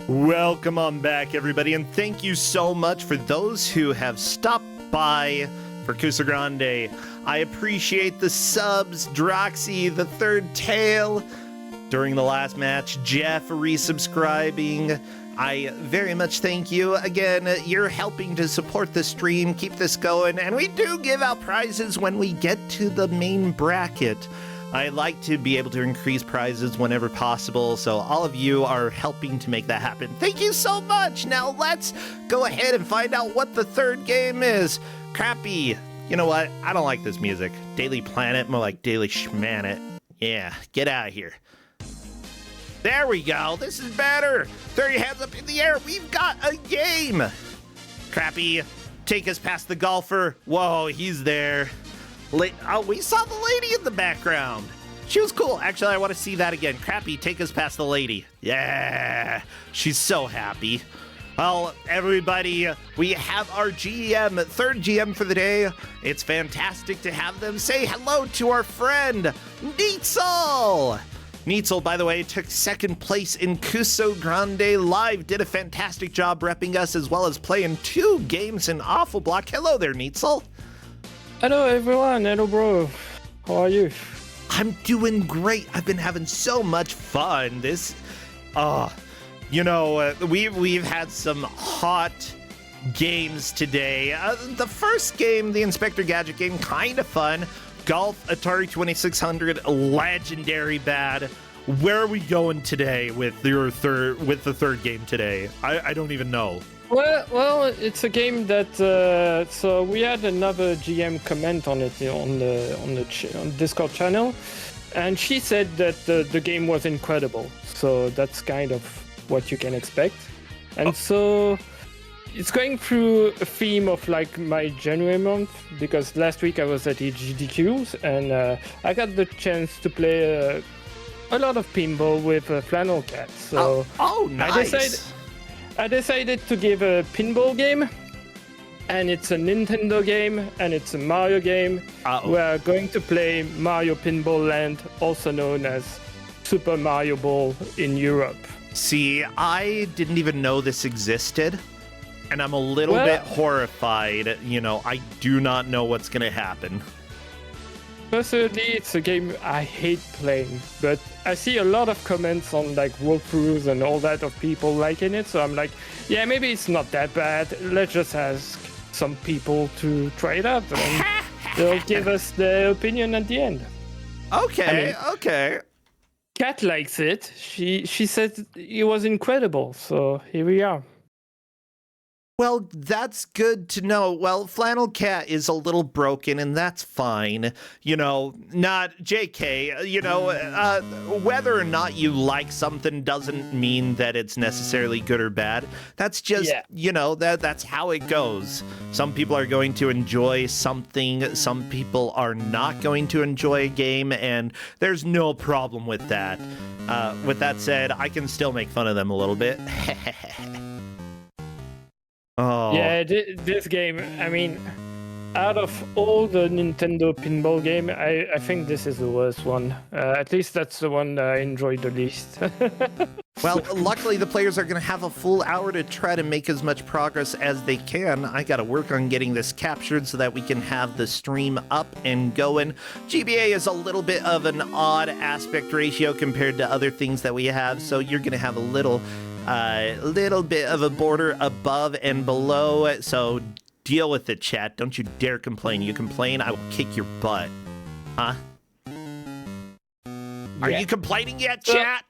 Welcome on back, everybody, and thank you so much for those who have stopped by for Kusogrand8. I appreciate the subs, Droxy, the third tail during the last match, Jeff resubscribing. I very much thank you. Again, you're helping to support the stream, keep this going, and we do give out prizes when we get to the main bracket. I like to be able to increase prizes whenever possible, so all of you are helping to make that happen. Thank you so much! Now let's go ahead and find out what the third game is. Crappy. You know what? I don't like this music. Daily Planet, more like Daily Schmanet. Yeah, get out of here. There we go. This is better. Throw your hands up in the air. We've got a game. Crappy, take us past the golfer. Whoa, he's there. Oh, we saw the lady in the background. She was cool. Actually, I want to see that again. Crappy, take us past the lady. Yeah, she's so happy. Well, everybody, we have our GM, third GM for the day. It's fantastic to have them. Say hello to our friend, Neitzel. Neitzel, by the way, took second place in Kusogrand8 Live, did a fantastic job repping us as well as playing 2 games in Awful Block. Hello there, Neitzel. Hello everyone, hello bro. How are you? I'm doing great. I've been having so much fun. We've had some hot games today. The first game, the Inspector Gadget game, kind of fun. Golf Atari 2600, legendary bad. Where are we going today with the third game today? I don't even know. Well, it's a game that so we had another GM comment on it on the Discord channel, and she said that the game was incredible. So that's kind of what you can expect, and so it's going through a theme of like my January month, because last week I was at EGDQs and I got the chance to play a lot of pinball with Flannel Cat. So nice. I decided to give a pinball game, and it's a Nintendo game, and it's a Mario game. We're going to play Mario Pinball Land, also known as Super Mario Ball in Europe. See, I didn't even know this existed, and I'm a little bit horrified. You know, I do not know what's going to happen. Personally, it's a game I hate playing, but I see a lot of comments on like walkthroughs and all that of people liking it, so I'm like, yeah, maybe it's not that bad. Let's just ask some people to try it out, and they'll give us their opinion at the end. Okay. Kat likes it. She said it was incredible, so here we are. Well, that's good to know. Well, Flannel Cat is a little broken, and that's fine. You know, not JK. You know, whether or not you like something doesn't mean that it's necessarily good or bad. That's just, you know, that's how it goes. Some people are going to enjoy something. Some people are not going to enjoy a game, and there's no problem with that. With that said, I can still make fun of them a little bit. Oh. Yeah, this game, I mean, out of all the Nintendo pinball game, I think this is the worst one. At least that's the one I enjoyed the least. Well, luckily the players are going to have a full hour to try to make as much progress as they can. I got to work on getting this captured so that we can have the stream up and going. GBA is a little bit of an odd aspect ratio compared to other things that we have, so you're going to have a little bit of a border above and below, so deal with it, chat. Don't you dare complain. You complain, I will kick your butt. Huh? Are you complaining yet, chat?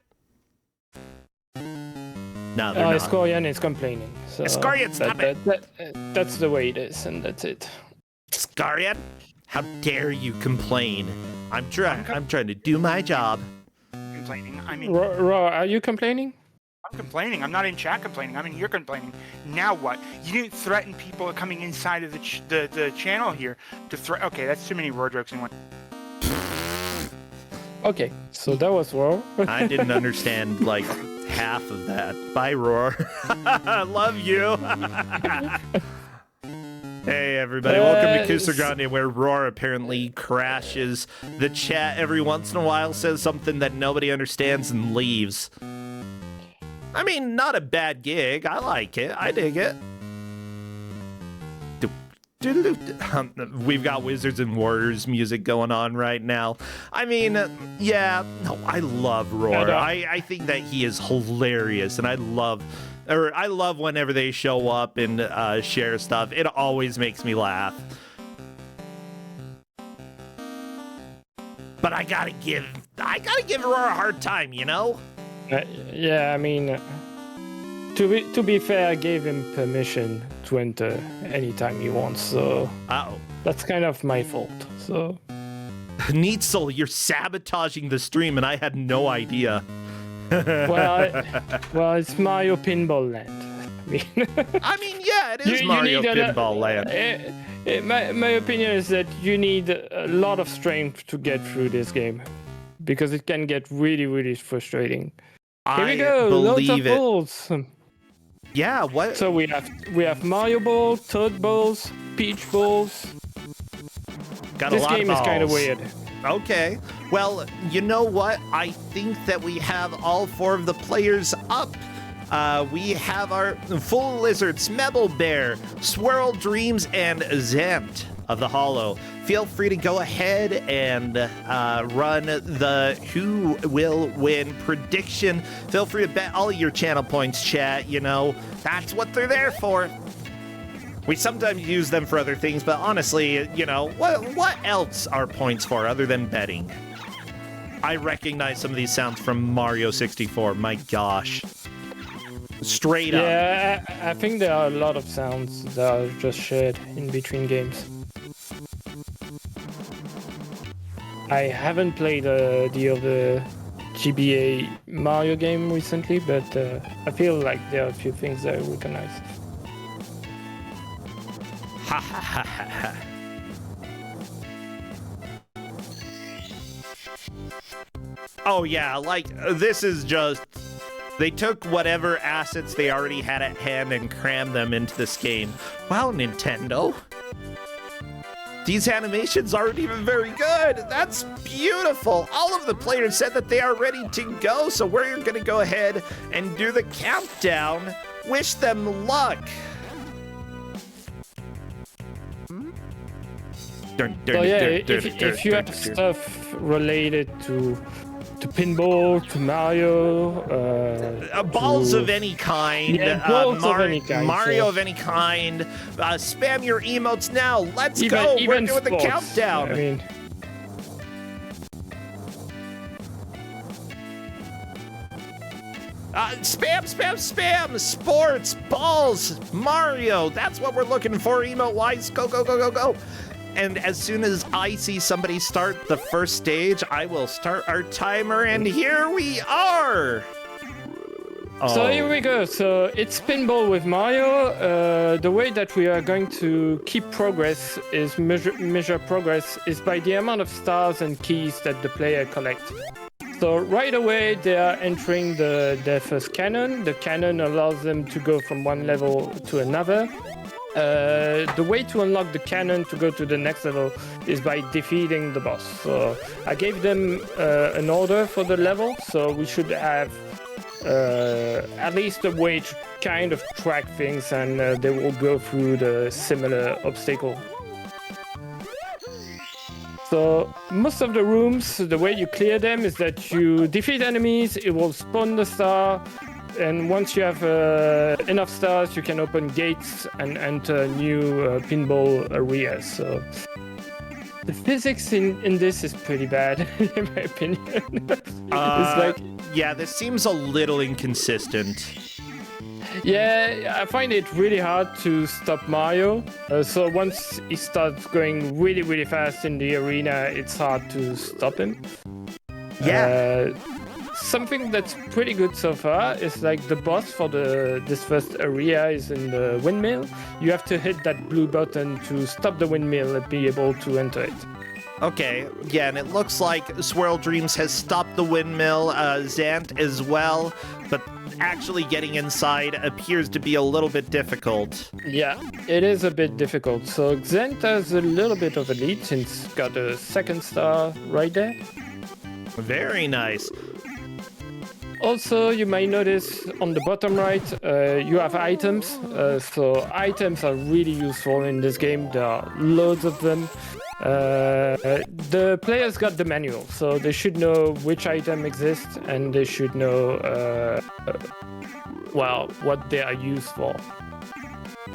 No, they're not. Escorian is complaining. So Escorian, stop it! That's the way it is, and that's it. Escorian, how dare you complain? I'm trying to do my job. Complaining. I mean, Raw, are you complaining? I'm complaining. I'm not in chat complaining. I mean, you're complaining. Now what? You didn't threaten people coming inside of the channel here to Okay, that's too many roar jokes in one. Okay, so that was Roar. I didn't understand like half of that. Bye, Roar. Love you. Hey everybody, welcome to Kusogrand8, where Roar apparently crashes the chat every once in a while, says something that nobody understands, and leaves. I mean, not a bad gig. I like it. I dig it. We've got Wizards and Warriors music going on right now. I mean, yeah, no, I love Roar. I think that he is hilarious, and I love whenever they show up and share stuff. It always makes me laugh. But I gotta give Roar a hard time, you know? Yeah, I mean, to be fair, I gave him permission to enter anytime he wants, so that's kind of my fault. So, Neatzel, you're sabotaging the stream, and I had no idea. well, it's Mario Pinball Land. I mean, yeah, it is Mario Pinball Land. My opinion is that you need a lot of strength to get through this game, because it can get really, really frustrating. Here we go, loads of balls. Yeah, what? So we have Mario Ball, Toad Balls, Peach Balls. This game is kind of weird. Okay. Well, you know what? I think that we have all 4 of the players up. We have our Full Lizard, Smebble Bear, Swirl Dreams, and Zant of the Hollow. Feel free to go ahead and run the Who Will Win prediction. Feel free to bet all your channel points, chat. You know, that's what they're there for. We sometimes use them for other things, but honestly, you know, what else are points for other than betting? I recognize some of these sounds from Mario 64. My gosh. Straight up. Yeah, I think there are a lot of sounds that are just shared in between games. I haven't played the other GBA Mario game recently, but I feel like there are a few things that I recognize. Ha ha ha ha ha. Oh yeah, like, this is just... They took whatever assets they already had at hand and crammed them into this game. Wow, Nintendo. These animations aren't even very good. That's beautiful. All of the players said that they are ready to go, so we're gonna go ahead and do the countdown. Wish them luck. So yeah, if you have stuff related to pinball, to Mario, balls of any kind, balls of any kind, Mario of any kind, spam your emotes now. Let's go. We're doing the countdown. I mean, spam, sports, balls, Mario. That's what we're looking for, emote-wise. Go, go, go, go, go. And as soon as I see somebody start the first stage, I will start our timer, and here we are! Oh. So here we go. So it's Pinball with Mario. The way that we are going to keep progress is measure progress is by the amount of stars and keys that the player collects. So right away, they are entering their first cannon. The cannon allows them to go from one level to another. The way to unlock the cannon to go to the next level is by defeating the boss. So I gave them an order for the level, so we should have at least a way to kind of track things, and they will go through the similar obstacle. So most of the rooms, the way you clear them is that you defeat enemies, it will spawn the star, and once you have enough stars, you can open gates and enter new pinball areas. So the physics in this is pretty bad, in my opinion. It's like, yeah, this seems a little inconsistent. Yeah, I find it really hard to stop Mario. So once he starts going really, really fast in the arena, it's hard to stop him. Yeah. Something that's pretty good so far is like the boss for this first area is in the windmill. You have to hit that blue button to stop the windmill and be able to enter it. Okay, yeah, and it looks like Swirl Dreams has stopped the windmill, Zant as well, but actually getting inside appears to be a little bit difficult. Yeah, it is a bit difficult. So Zant has a little bit of a lead since he's got a second star right there. Very nice. Also, you might notice on the bottom right, you have items. So items are really useful in this game. There are loads of them. The players got the manual, so they should know which item exists, and they should know, well, what they are used for.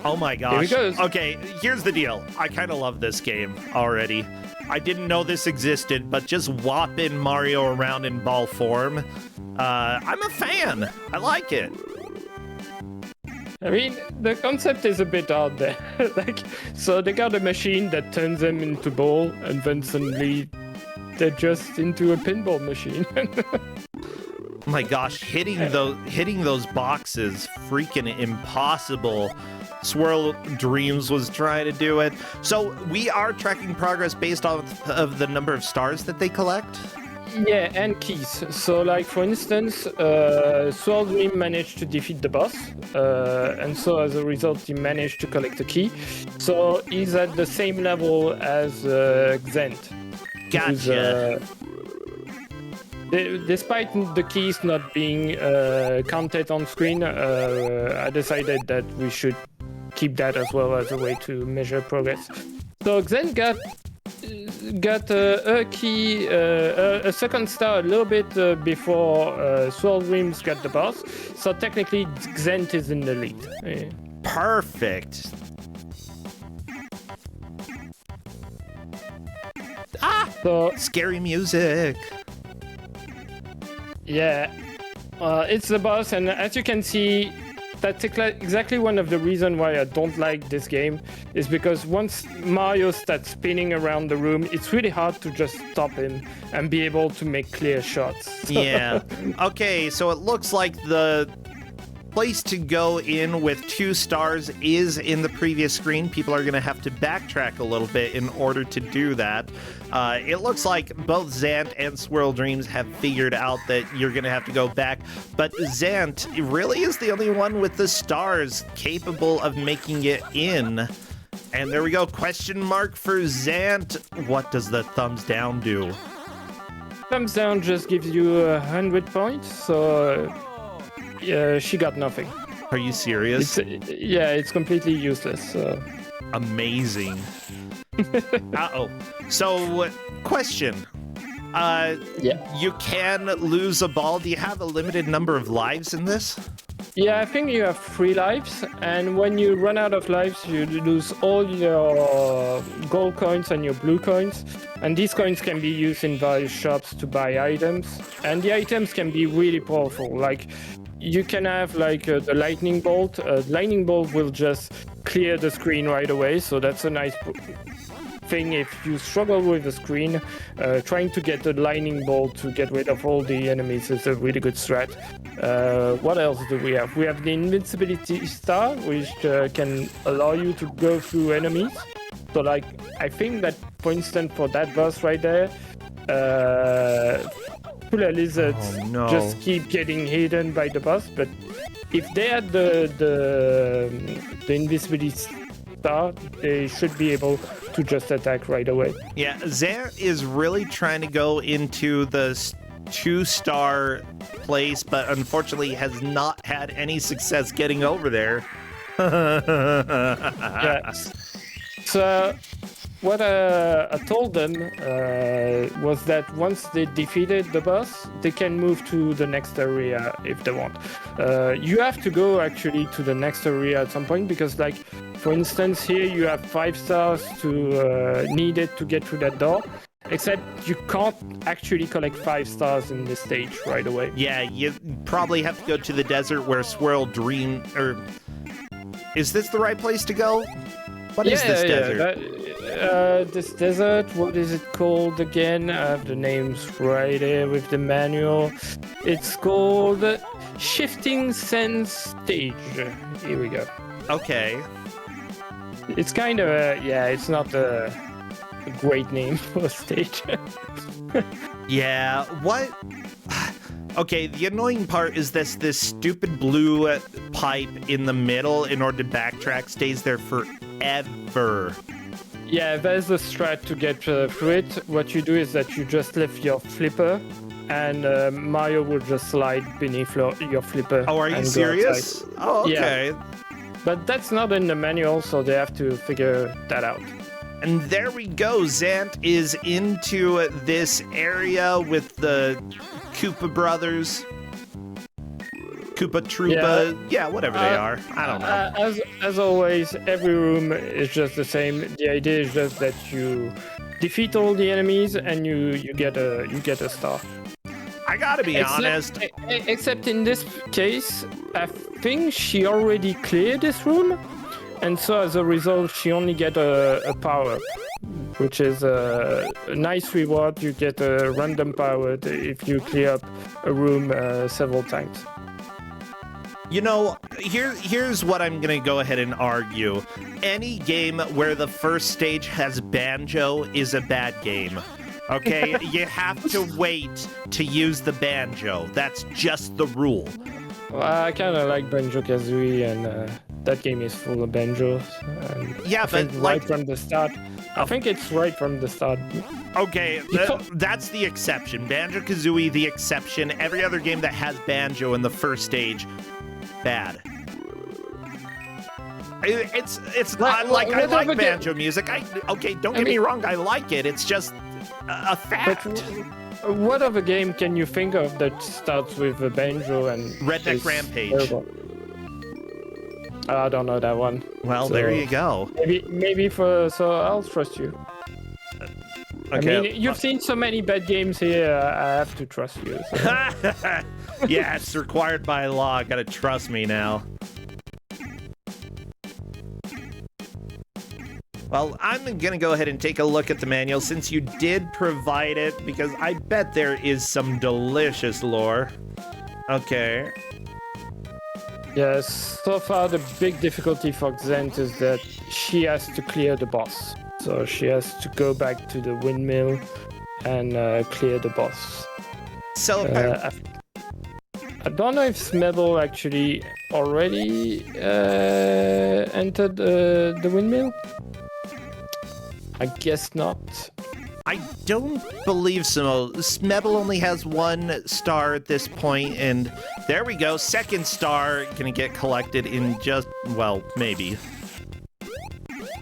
Oh my gosh. Here he goes. Okay, here's the deal. I kind of love this game already. I didn't know this existed, but just whopping Mario around in ball form, I'm a fan. I like it. I mean, the concept is a bit out there. So they got a machine that turns them into ball, and then suddenly they're just into a pinball machine. Oh my gosh, hitting those boxes, freaking impossible. Swirl Dreams was trying to do it. So we are tracking progress based off of the number of stars that they collect? Yeah, and keys. So, like, for instance, Swirl Dream managed to defeat the boss, and so as a result, he managed to collect a key. So he's at the same level as Xent. Gotcha. Despite the keys not being counted on screen, I decided that we should keep that as well as a way to measure progress. So Xen got a key, a second star a little bit before Swirl Dreams got the boss. So technically, Xen is in the lead. Yeah. Perfect. Ah! So Scary music. yeah, it's the boss, and as you can see, that's exactly one of the reasons why I don't like this game, is because once Mario starts spinning around the room, it's really hard to just stop him and be able to make clear shots. Yeah. Okay, so it looks like the place to go in with 2 stars is in the previous screen. People are going to have to backtrack a little bit in order to do that. It looks like both Xant and Swirl Dreams have figured out that you're going to have to go back, but Xant really is the only one with the stars capable of making it in. And there we go, question mark for Xant. What does the thumbs down do? Thumbs down just gives you 100 points, so she got nothing. Are you serious? It's completely useless. Amazing. Uh-oh. So, question. You can lose a ball. Do you have a limited number of lives in this? Yeah, I think you have 3 lives, and when you run out of lives, you lose all your gold coins and your blue coins. And these coins can be used in various shops to buy items, and the items can be really powerful. Like, you can have like the lightning bolt. Lightning bolt will just clear the screen right away, so that's a nice thing if you struggle with the screen. Trying to get the lightning bolt to get rid of all the enemies is a really good strat. What else do we have? We have the invincibility star, which can allow you to go through enemies. So like, I think that, for instance, for that boss right there, Killer Lizards just keep getting hidden by the boss, but if they had the invisibility star, they should be able to just attack right away. Yeah, Xant is really trying to go into the 2-star place, but unfortunately has not had any success getting over there. Yeah. So what I told them was that once they defeated the boss, they can move to the next area if they want. You have to go actually to the next area at some point, because like, for instance, here you have 5 stars to needed to get through that door. Except you can't actually collect 5 stars in this stage right away. Yeah, you probably have to go to the desert where Swirl Dream... Is this the right place to go? What is this desert? This desert, what is it called again? I have the names right here with the manual. It's called Shifting Sands Stage. Here we go. Okay. It's kind of it's not a great name for a stage. Yeah, what? Okay, the annoying part is this stupid blue pipe in the middle in order to backtrack stays there forever. Yeah, there's a strat to get through it. What you do is that you just lift your flipper, and Mario will just slide beneath your flipper. Oh, are you and go serious? outside. Oh, okay. Yeah. But that's not in the manual, so they have to figure that out. And there we go. Zant is into this area with the Koopa brothers. Koopa Troopa. Yeah, whatever they are. I don't know. As always, every room is just the same. The idea is just that you defeat all the enemies and you get a star. I gotta be honest. Except in this case, I think she already cleared this room, and so as a result, she only get a power, which is a nice reward. You get a random power if you clear up a room several times. You know, here's what I'm gonna go ahead and argue. Any game where the first stage has banjo is a bad game. Okay? You have to wait to use the banjo. That's just the rule. Well, I kind of like Banjo-Kazooie, and that game is full of banjos. And Yeah, I think but right from the start. I think it's right from the start. Okay, that's the exception. Banjo-Kazooie, the exception. Every other game that has banjo in the first stage, bad. It's not like I like banjo music. Okay, don't get me wrong, I like it. It's just a fact. But what other game can you think of that starts with a banjo and Redneck Rampage. Terrible? I don't know that one. Well, So, there you go. Maybe so I'll trust you. Okay. I mean, you've seen so many bad games here. I have to trust you. So. Yeah, it's required by law. Gotta trust me now. Well, I'm gonna go ahead and take a look at the manual since you did provide it, because I bet there is some delicious lore. Okay. Yes, so far the big difficulty for Xent is that she has to clear the boss. So she has to go back to the windmill and clear the boss. So I don't know if Smebble actually already entered the windmill. I guess not. I don't believe so. Smebble only has 1 star at this point, and there we go. 2nd star gonna get collected in just, well, maybe.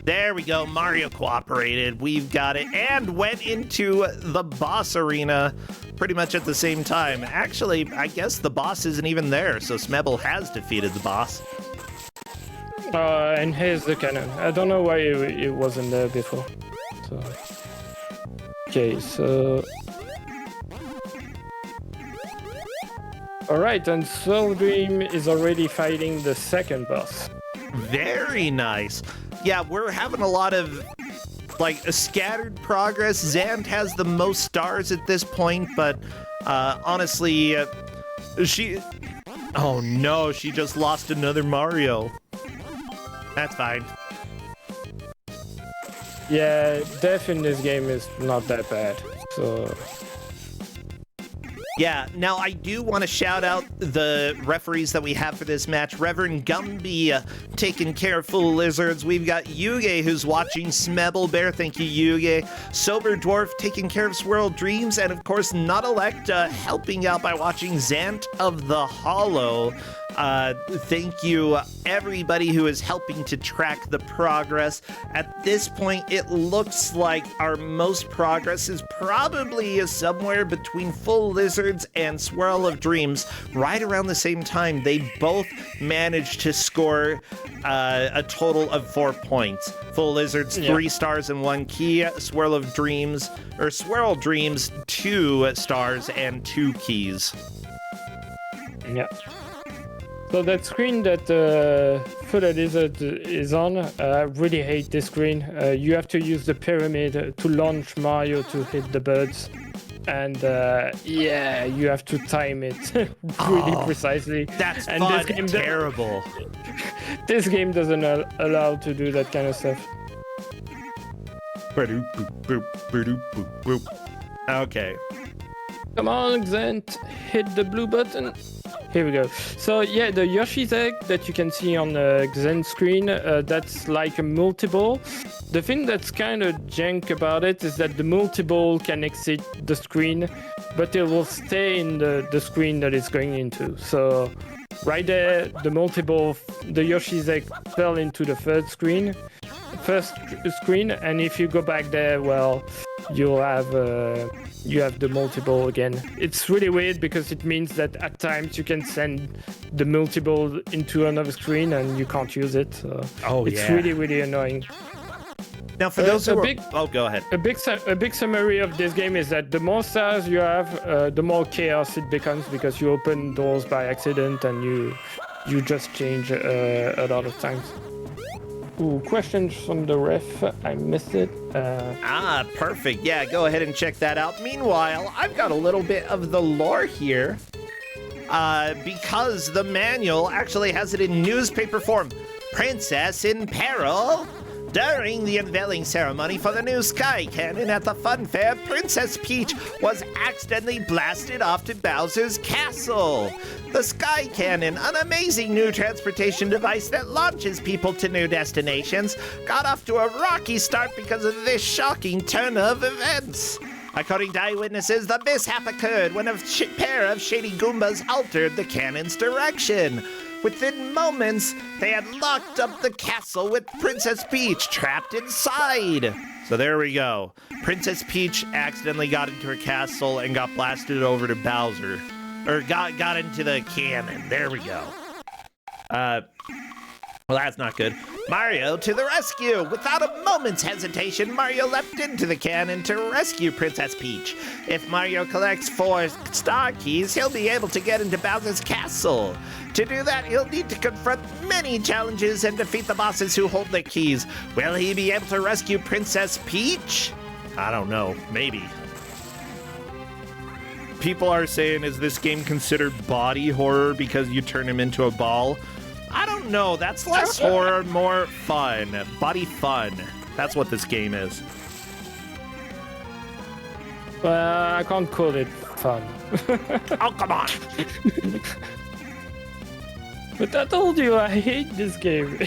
There we go. Mario cooperated. We've got it, and went into the boss arena pretty much at the same time. Actually, I guess the boss isn't even there, so Smebble has defeated the boss. And here's the cannon. I don't know why it wasn't there before. So, okay, so all right, and Soul Dream is already fighting the 2nd boss. Very nice. Yeah, we're having a lot of like a scattered progress. Zant has the most stars at this point, but honestly, oh no, she just lost another Mario. That's fine. Yeah, death in this game is not that bad. So yeah, now I do want to shout out the referees that we have for this match. Reverend Gumby taking care of Full Lizards. We've got Yuge who's watching Smebble Bear. Thank you, Yuge. Sober Dwarf taking care of Swirl Dreams. And of course, Not Electa helping out by watching Zant of the Hollow. Thank you, everybody who is helping to track the progress. At this point, it looks like our most progress is probably somewhere between Full Lizards and Swirl of Dreams. Right around the same time, they both managed to score a total of 4 points. Full Lizards, 3 stars and 1 key. Swirl Dreams, 2 stars and 2 keys. yeah. So that screen that Full Lizard is on, I really hate this screen. You have to use the pyramid to launch Mario to hit the birds. And yeah, you have to time it really precisely. That's and fun this game terrible. This game doesn't allow to do that kind of stuff. Okay. Come on, Xent, hit the blue button. Here we go. So yeah, the Yoshi's egg that you can see on the Xen screen, that's like a multiple. The thing that's kind of jank about it is that the multi-ball can exit the screen, but it will stay in the screen that it's going into. So right there, the multi-ball, the Yoshi's egg fell into the first screen, and if you go back there, well, you have the multi-ball again. It's really weird because it means that at times you can send the multi-ball into another screen and you can't use it. So it's really, really annoying. Now, for those who go ahead. A big summary of this game is that the more stars you have, the more chaos it becomes because you open doors by accident and you just change a lot of times. Ooh, questions from the ref. I missed it. Perfect. Yeah, go ahead and check that out. Meanwhile, I've got a little bit of the lore here. Because the manual actually has it in newspaper form. Princess in Peril. During the unveiling ceremony for the new Sky Cannon at the Fun Fair, Princess Peach was accidentally blasted off to Bowser's castle. The Sky Cannon, an amazing new transportation device that launches people to new destinations, got off to a rocky start because of this shocking turn of events. According to eyewitnesses, the mishap occurred when a pair of shady Goombas altered the cannon's direction. Within moments, they had locked up the castle with Princess Peach trapped inside. So there we go. Princess Peach accidentally got into her castle and got blasted over to Bowser. Or got into the cannon. There we go. Well, that's not good. Mario to the rescue! Without a moment's hesitation, Mario leapt into the cannon to rescue Princess Peach. If Mario collects 4 star keys, he'll be able to get into Bowser's castle. To do that, he'll need to confront many challenges and defeat the bosses who hold the keys. Will he be able to rescue Princess Peach? I don't know. Maybe. People are saying, is this game considered body horror because you turn him into a ball? I don't know. That's less horror, more fun. Body fun. That's what this game is. I can't call it fun. Oh, come on. But I told you I hate this game.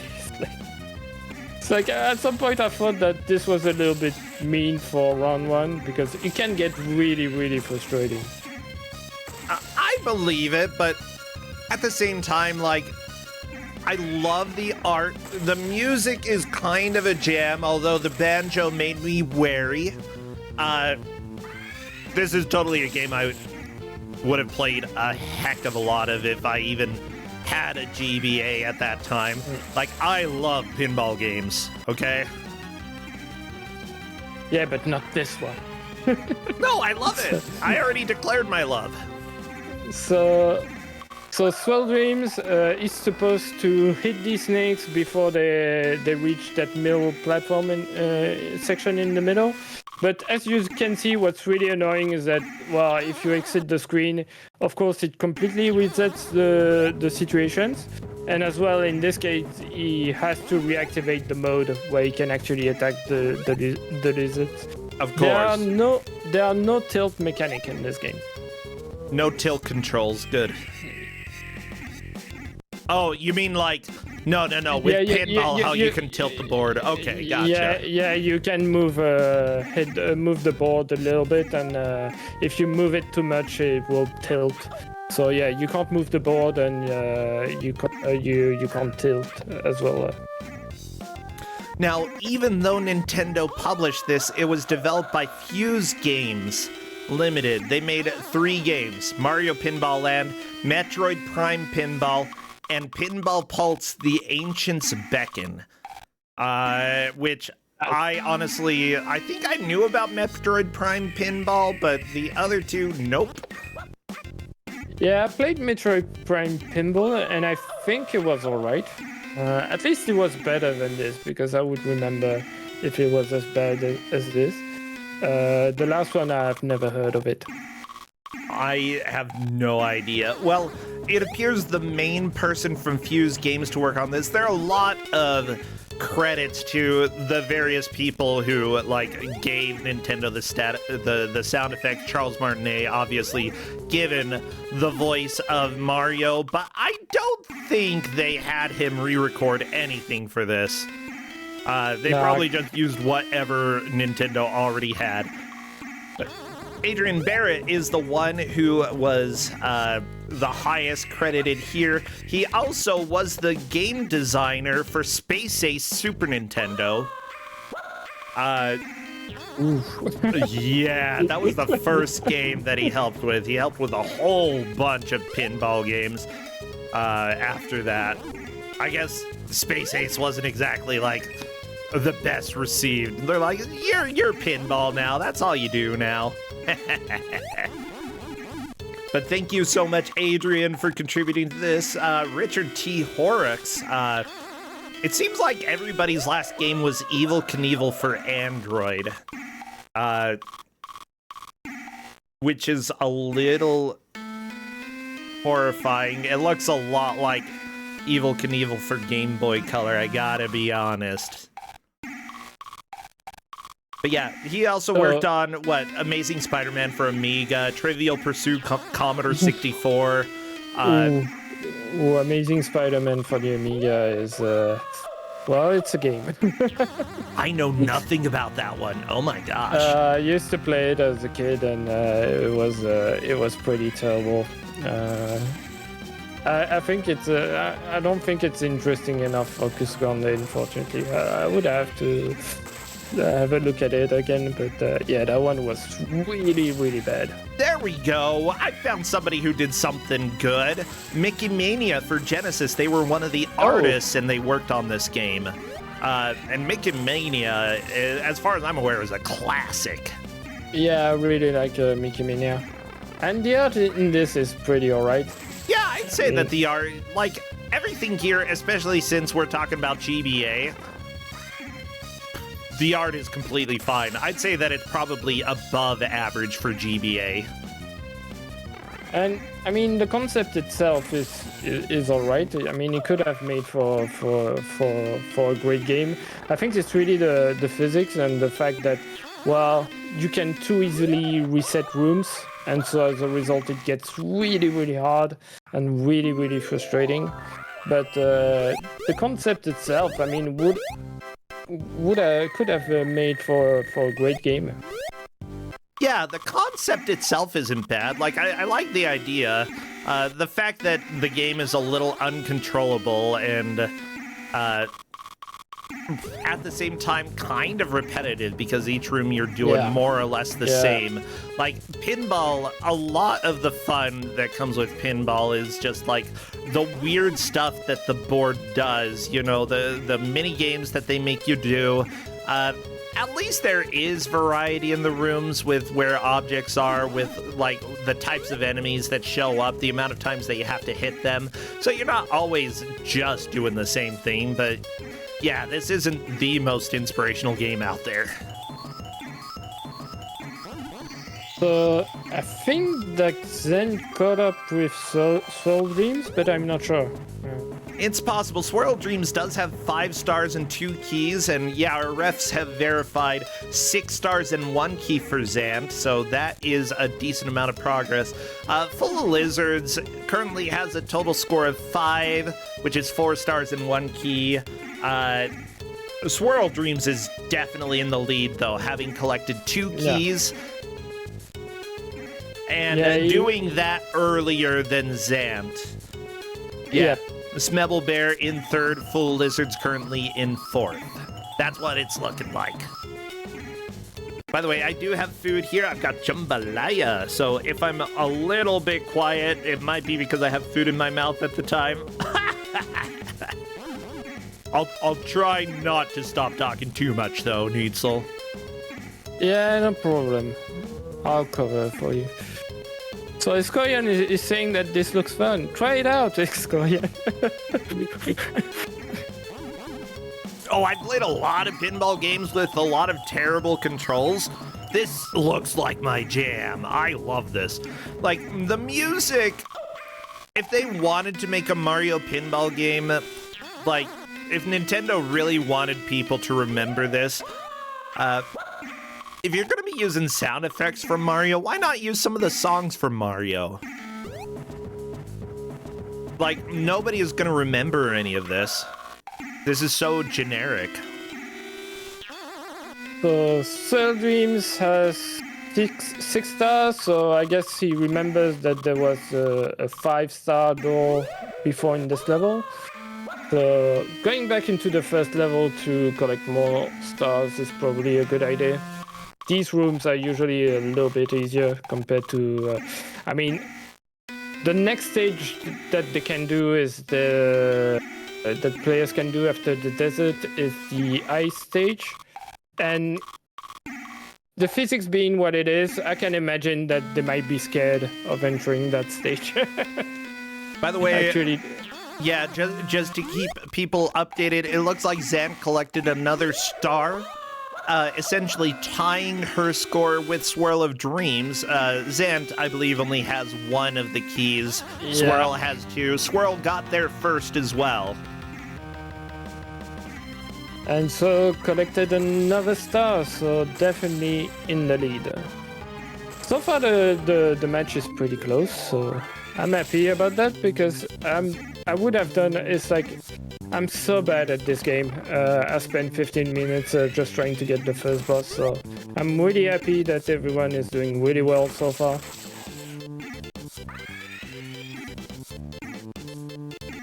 It's like at some point I thought that this was a little bit mean for round 1 because it can get really, really frustrating. I believe it, but at the same time, like, I love the art. The music is kind of a jam, although the banjo made me wary. This is totally a game I would have played a heck of a lot of if I even had a GBA at that time. Like, I love pinball games, okay? Yeah, but not this one. No, I love it. I already declared my love. So Swell Dreams is supposed to hit these snakes before they reach that middle platform section in the middle. But as you can see, what's really annoying is that, well, if you exit the screen, of course, it completely resets the situations. And as well, in this case, he has to reactivate the mode where he can actually attack the lizards. Of course. There are no tilt mechanic in this game. No tilt controls. Good. Oh, you mean like... No. With pinball, how you can tilt the board. Okay, gotcha. Yeah, you can move move the board a little bit, and if you move it too much, it will tilt. So yeah, you can't move the board, and you can't tilt as well. Now, even though Nintendo published this, it was developed by Fuse Games Limited. They made 3 games: Mario Pinball Land, Metroid Prime Pinball, and Pinball Pulse: The Ancients Beckon, which I honestly, I think I knew about Metroid Prime Pinball, but the other 2, nope. Yeah, I played Metroid Prime Pinball, and I think it was alright. At least it was better than this, because I would remember if it was as bad as this. The last one, I've never heard of it. I have no idea. Well, it appears the main person from Fuse Games to work on this. There are a lot of credits to the various people who gave Nintendo the sound effects. Charles Martinet, obviously given the voice of Mario, but I don't think they had him re-record anything for this. They probably just used whatever Nintendo already had. But Adrian Barrett is the one who was the highest credited here. He also was the game designer for Space Ace Super Nintendo. Yeah, that was the first game that he helped with. He helped with a whole bunch of pinball games after that. I guess Space Ace wasn't exactly like the best received. They're like, you're pinball now. That's all you do now. But thank you so much, Adrian, for contributing to this. Richard T. Horrocks. It seems like everybody's last game was Evel Knievel for Android. Which is a little horrifying. It looks a lot like Evel Knievel for Game Boy Color, I gotta be honest. But yeah, he also worked on, Amazing Spider-Man for Amiga, Trivial Pursuit Commodore 64. Amazing Spider-Man for the Amiga is, well, it's a game. I know nothing about that one. Oh my gosh. I used to play it as a kid, and it was pretty terrible. I think it's I don't think it's interesting enough for Kusogrand8, unfortunately. I would have to have a look at it again, but yeah, that one was really, really bad. There we go. I found somebody who did something good. Mickey Mania for Genesis. They were one of the artists, and they worked on this game. And Mickey Mania, as far as I'm aware, is a classic. Yeah, I really like Mickey Mania. And the art in this is pretty alright. Yeah, I'd say that the art, like, everything here, especially since we're talking about GBA, the art is completely fine. I'd say that it's probably above average for GBA. And I mean, the concept itself is all right. I mean, it could have made for a great game. I think it's really the physics and the fact that, well, you can too easily reset rooms, and so as a result, it gets really, really hard and really, really frustrating. But the concept itself, I mean, could have made for a great game. Yeah, the concept itself isn't bad. Like, I like the idea. The fact that the game is a little uncontrollable and at the same time kind of repetitive, because each room you're doing more or less the same. Like, pinball, a lot of the fun that comes with pinball is just like the weird stuff that the board does, you know, the mini games that they make you do. At least there is variety in the rooms with where objects are, with like the types of enemies that show up, the amount of times that you have to hit them. So you're not always just doing the same thing, but yeah, this isn't the most inspirational game out there. So I think that Zen caught up with Soul Dreams, but I'm not sure. It's possible. Swirl Dreams does have 5 stars and 2 keys, and yeah, our refs have verified 6 stars and 1 key for Zant, so that is a decent amount of progress. Full of Lizards currently has a total score of 5, which is 4 stars and 1 key. Swirl Dreams is definitely in the lead, though, having collected 2 keys. And doing that earlier than Zant. Yeah. Smebble Bear in 3rd, Full Lizards currently in 4th. That's what it's looking like. By the way, I do have food here. I've got jambalaya. So if I'm a little bit quiet, it might be because I have food in my mouth at the time. I'll try not to stop talking too much, though, Needsel. Yeah, no problem. I'll cover it for you. So Excorian is saying that this looks fun. Try it out, Excorian. Oh, I played a lot of pinball games with a lot of terrible controls. This looks like my jam. I love this. Like, the music, if they wanted to make a Mario pinball game, like, if Nintendo really wanted people to remember this, if you're going to be using sound effects from Mario, why not use some of the songs from Mario? Like, nobody is going to remember any of this. This is so generic. So Soul Dreams has six stars, so I guess he remembers that there was a 5-star door before in this level. So going back into the first level to collect more stars is probably a good idea. These rooms are usually a little bit easier compared to... I mean, the next stage that they can do is that players can do after the desert is the ice stage. And the physics being what it is, I can imagine that they might be scared of entering that stage. By the way, Actually, yeah, just to keep people updated, it looks like Zant collected another star, essentially tying her score with Swirl of Dreams. Zant, I believe, only has one of the keys. Yeah. Swirl has two. Swirl got there first as well. and so collected another star, so definitely in the lead. So far the match is pretty close, so I'm happy about that because I would have done, it's like, I'm so bad at this game. I spent 15 minutes just trying to get the first boss, so I'm really happy that everyone is doing really well so far.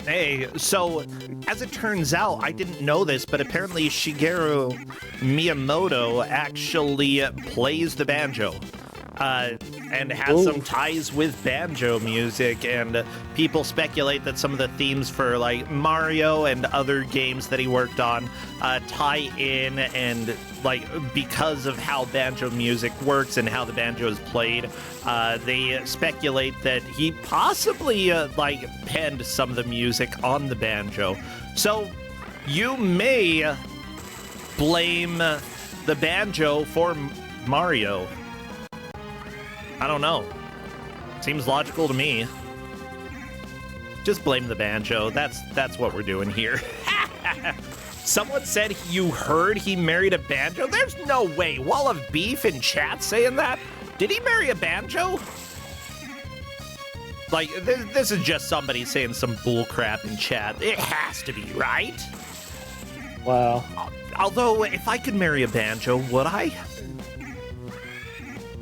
Hey, so as it turns out, I didn't know this, but apparently Shigeru Miyamoto actually plays the banjo. And has some ties with banjo music, and people speculate that some of the themes for like Mario and other games that he worked on tie in, and like because of how banjo music works and how the banjo is played, they speculate that he possibly like penned some of the music on the banjo. So you may blame the banjo for Mario. I don't know. Seems logical to me. Just blame the banjo. That's what we're doing here. Someone said you heard he married a banjo? There's no way. Wall of Beef in chat saying that? Did he marry a banjo? Like, this is just somebody saying some bullcrap in chat. It has to be, right? Wow. Although, if I could marry a banjo, would I?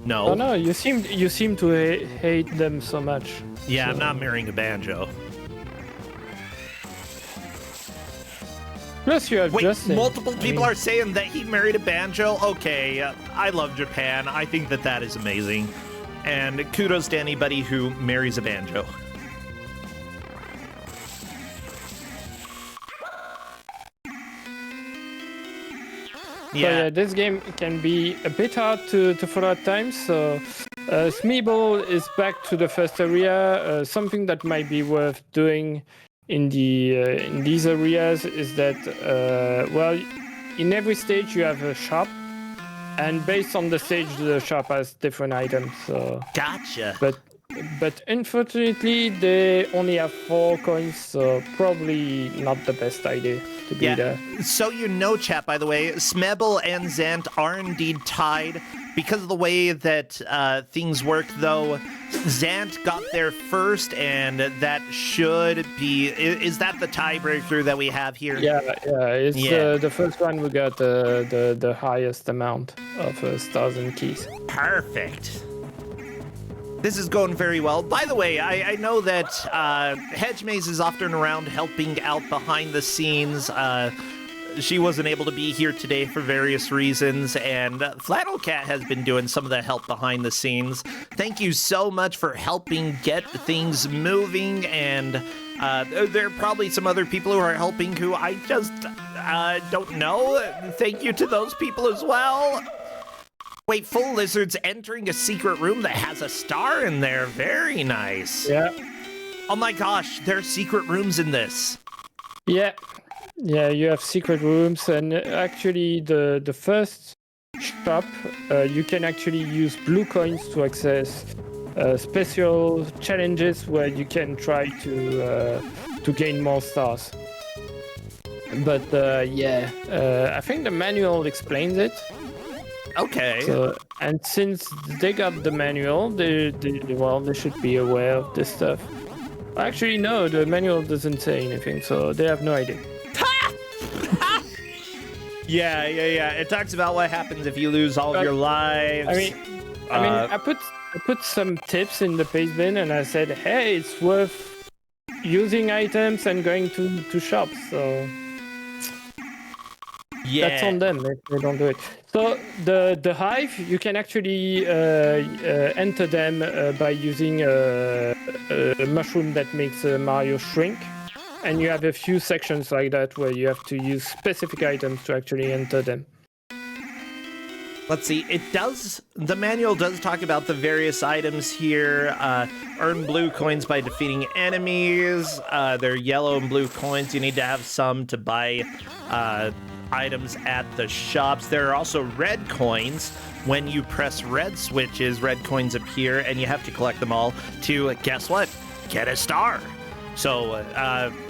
No. Oh no, you seem to hate them so much. Yeah, so. I'm not marrying a banjo. Plus you have Wait, Justin. multiple people are saying that he married a banjo? Okay, I love Japan. I think that is amazing. And kudos to anybody who marries a banjo. So yeah, this game can be a bit hard to follow at times. So Smeeball is back to the first area. Something that might be worth doing in these areas is that well, in every stage you have a shop, and based on the stage, the shop has different items. So Gotcha. But unfortunately, they only have 4 coins, so probably not the best idea to be there. So you know, chat, by the way, Smebel and Zant are indeed tied. Because of the way that things work, though, Zant got there first, and that should be... Is that the tiebreaker that we have here? Yeah, it's the first one we got the highest amount of stars and keys. Perfect. This is going very well. By the way, I know that Hedge Maze is often around helping out behind the scenes. She wasn't able to be here today for various reasons, and Flannel Cat has been doing some of the help behind the scenes. Thank you so much for helping get things moving, and there are probably some other people who are helping who I just don't know. Thank you to those people as well. Wait, Full Lizard's entering a secret room that has a star in there. Very nice. Yeah. Oh my gosh, there are secret rooms in this. Yeah, you have secret rooms, and actually the first shop, you can actually use blue coins to access special challenges where you can try to gain more stars. But I think the manual explains it. Okay. So, and since they got the manual, they should be aware of this stuff. Actually, no, the manual doesn't say anything, so they have no idea. Yeah. It talks about what happens if you lose all of your lives. I put some tips in the paste bin, and I said, hey, it's worth using items and going to shops. So that's on them if they don't do it. So the hive, you can actually enter them by using a mushroom that makes Mario shrink. And you have a few sections like that where you have to use specific items to actually enter them. Let's see, the manual does talk about the various items here. Earn blue coins by defeating enemies. They're yellow and blue coins. You need to have some to buy items at the shops. There are also red coins. When you press red switches, red coins appear, and you have to collect them all to, guess what? Get a star. So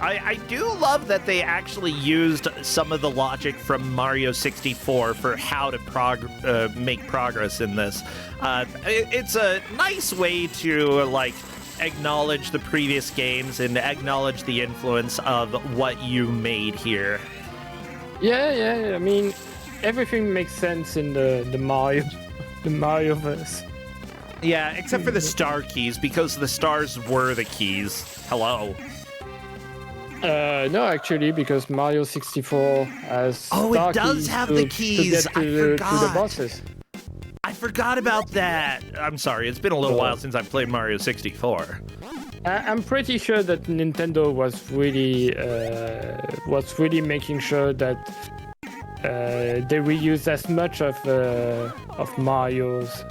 I do love that they actually used some of the logic from Mario 64 for how to make progress in this. It's a nice way to like acknowledge the previous games and acknowledge the influence of what you made here. Yeah. I mean, everything makes sense in the Mario-verse. Yeah, except for the star keys, because the stars were the keys. Hello. No, actually, because Mario 64 has star it does keys have to, the keys. to get to the bosses. I forgot about that. I'm sorry, it's been a little while since I've played Mario 64. I'm pretty sure that Nintendo was really making sure that they reused as much of Mario's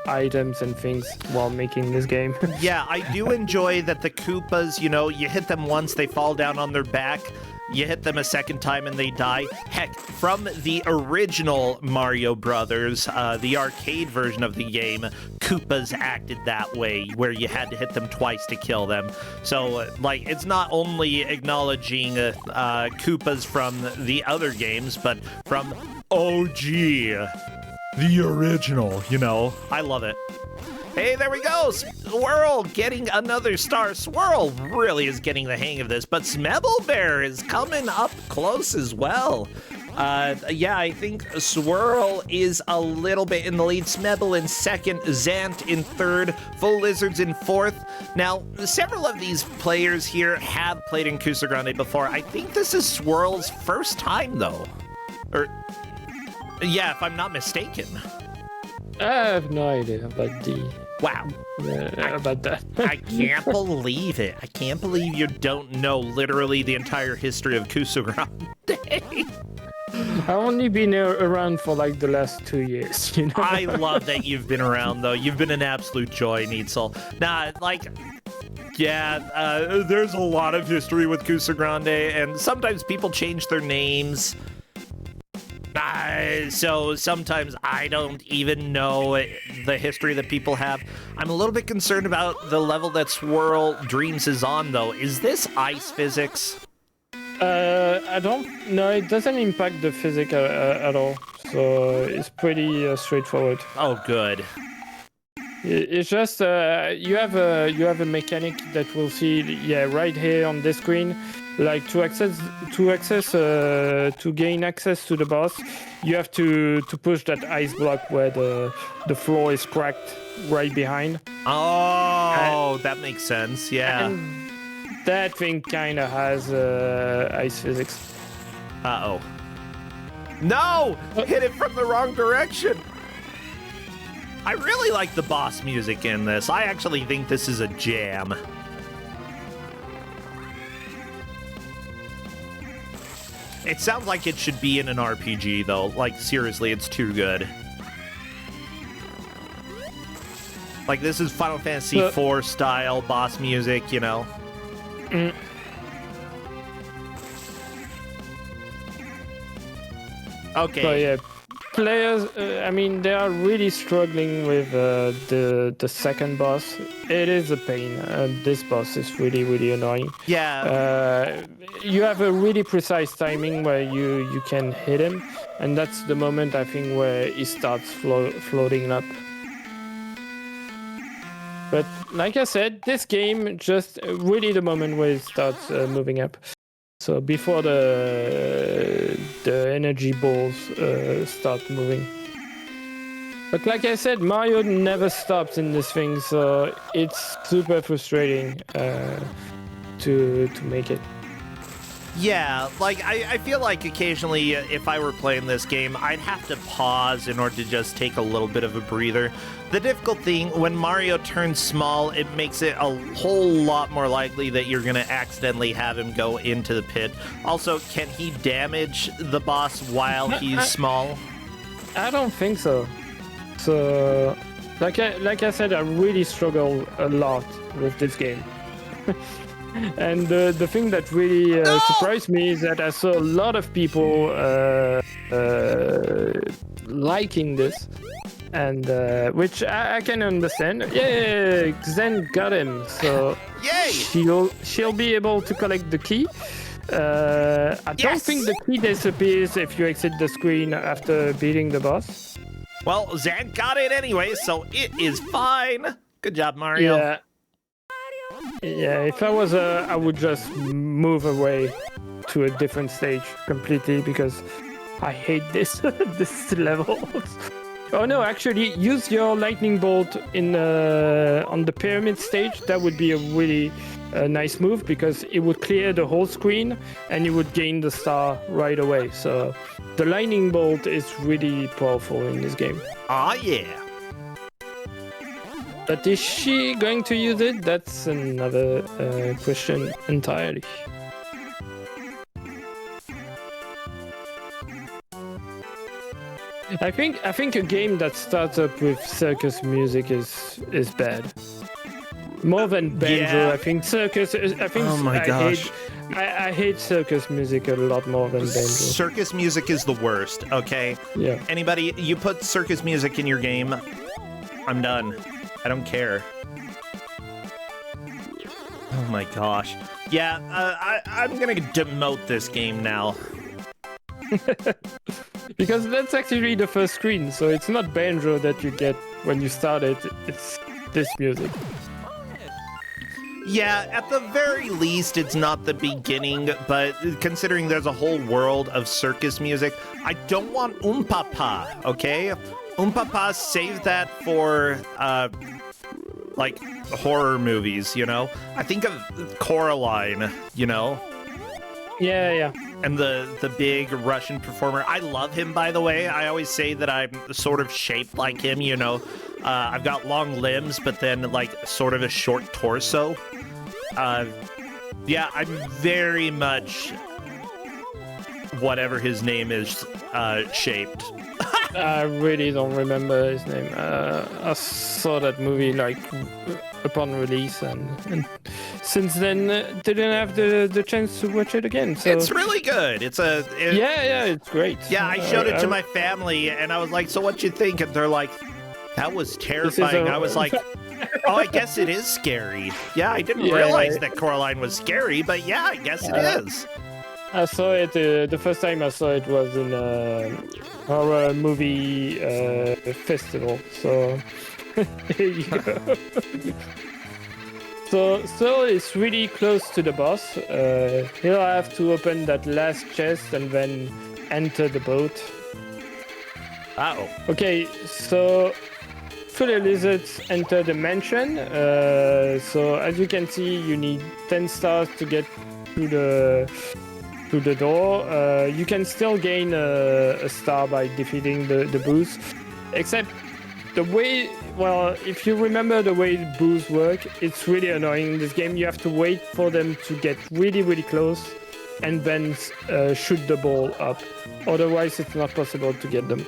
items and things while making this game. Yeah, I do enjoy that the Koopas, you hit them once, they fall down on their back. You hit them a second time and they die. Heck, from the original Mario Brothers, the arcade version of the game, Koopas acted that way, where you had to hit them twice to kill them. So, it's not only acknowledging Koopas from the other games, but from OG, the original, I love it. Hey, there we go! Swirl getting another star. Swirl really is getting the hang of this, but Smebelbear is coming up close as well. Yeah, I think Swirl is a little bit in the lead. Smebel in second, Zant in third, Full Lizards in fourth. Now, several of these players here have played in Kusogrand8 before. I think this is Swirl's first time, though. Yeah, if I'm not mistaken. I have no idea about Wow. about that. I can't believe it. I can't believe you don't know literally the entire history of Kusogrand8. I've only been around for the last 2 years, I love that you've been around, though. You've been an absolute joy, Needsel. Nah, there's a lot of history with Kusogrand8, and sometimes people change their names. So sometimes I don't even know the history that people have. I'm a little bit concerned about the level that Swirl Dreams is on, though. Is this ice physics? I don't know. It doesn't impact the physics at all, so it's pretty straightforward. Oh, good. It's just you have a mechanic that we'll see, right here on this screen. To gain access to the boss, you have to push that ice block where the floor is cracked right behind. Oh, that makes sense. Yeah. And that thing kind of has ice physics. Uh-oh. No! Hit it from the wrong direction. I really like the boss music in this. I actually think this is a jam. It sounds like it should be in an RPG, though. Seriously, it's too good. This is Final Fantasy IV style boss music, Mm. Okay. So, yeah, players, they are really struggling with the second boss. It is a pain. This boss is really, really annoying. Yeah. You have a really precise timing where you can hit him, and that's the moment, I think, where he starts floating up. But like I said, this game just really the moment where it starts moving up. So before the the energy balls start moving. But like I said, Mario never stops in this thing, so it's super frustrating to make it. Yeah, like I feel like occasionally if I were playing this game, I'd have to pause in order to just take a little bit of a breather. The difficult thing, when Mario turns small, it makes it a whole lot more likely that you're going to accidentally have him go into the pit. Also, can he damage the boss while he's small? I don't think so. So, like I said, I really struggle a lot with this game. And the thing that really surprised me is that I saw a lot of people liking this, and which I can understand. Yeah, Zen got him, so Yay! she'll be able to collect the key. I don't think the key disappears if you exit the screen after beating the boss. Well, Zan got it anyway, so it is fine. Good job, Mario. Yeah, if I was I would just move away to a different stage completely because I hate this this level. Oh no, actually, use your lightning bolt in on the pyramid stage. That would be a really nice move because it would clear the whole screen and you would gain the star right away. So the lightning bolt is really powerful in this game. Aw, yeah. But is she going to use it? That's another question entirely. I think a game that starts up with circus music is bad. More than banjo, Yeah. I think circus. I think Oh my gosh. I hate circus music a lot more than banjo. Circus music is the worst, okay? Yeah. Anybody, you put circus music in your game, I'm done. I don't care. Oh my gosh. Yeah, I'm gonna demote this game now. Because that's actually the first screen, so it's not banjo that you get when you start it. It's this music. Yeah, at the very least, it's not the beginning, but considering there's a whole world of circus music, I don't want Papa, okay? Papa, save that for, like, horror movies, you know? I think of Coraline, you know? Yeah. And the big Russian performer. I love him, by the way. I always say that I'm sort of shaped like him, you know? I've got long limbs, but then, like, sort of a short torso. Yeah, I'm very much whatever his name is, shaped. I really don't remember his name. I saw that movie like upon release, and since then didn't have the chance to watch it again. So It's really good. yeah, it's great. Yeah, I showed it to my family, and I was like, "So what you think?" And they're like, "That was terrifying." I was like, "Oh, I guess it is scary." Yeah, I didn't realize that Coraline was scary, but yeah, I guess it is. I saw it the first time I saw it was in a horror movie festival. So there you go. So it's really close to the boss. He'll have to open that last chest and then enter the boat. Uh-oh. Okay, so Fully Lizards enter the mansion. So as you can see, you need 10 stars to get to the door. You can still gain a star by defeating the boos, except the way, well, if you remember the way the boos work, it's really annoying in this game. You have to wait for them to get really close and then shoot the ball up. Otherwise, it's not possible to get them.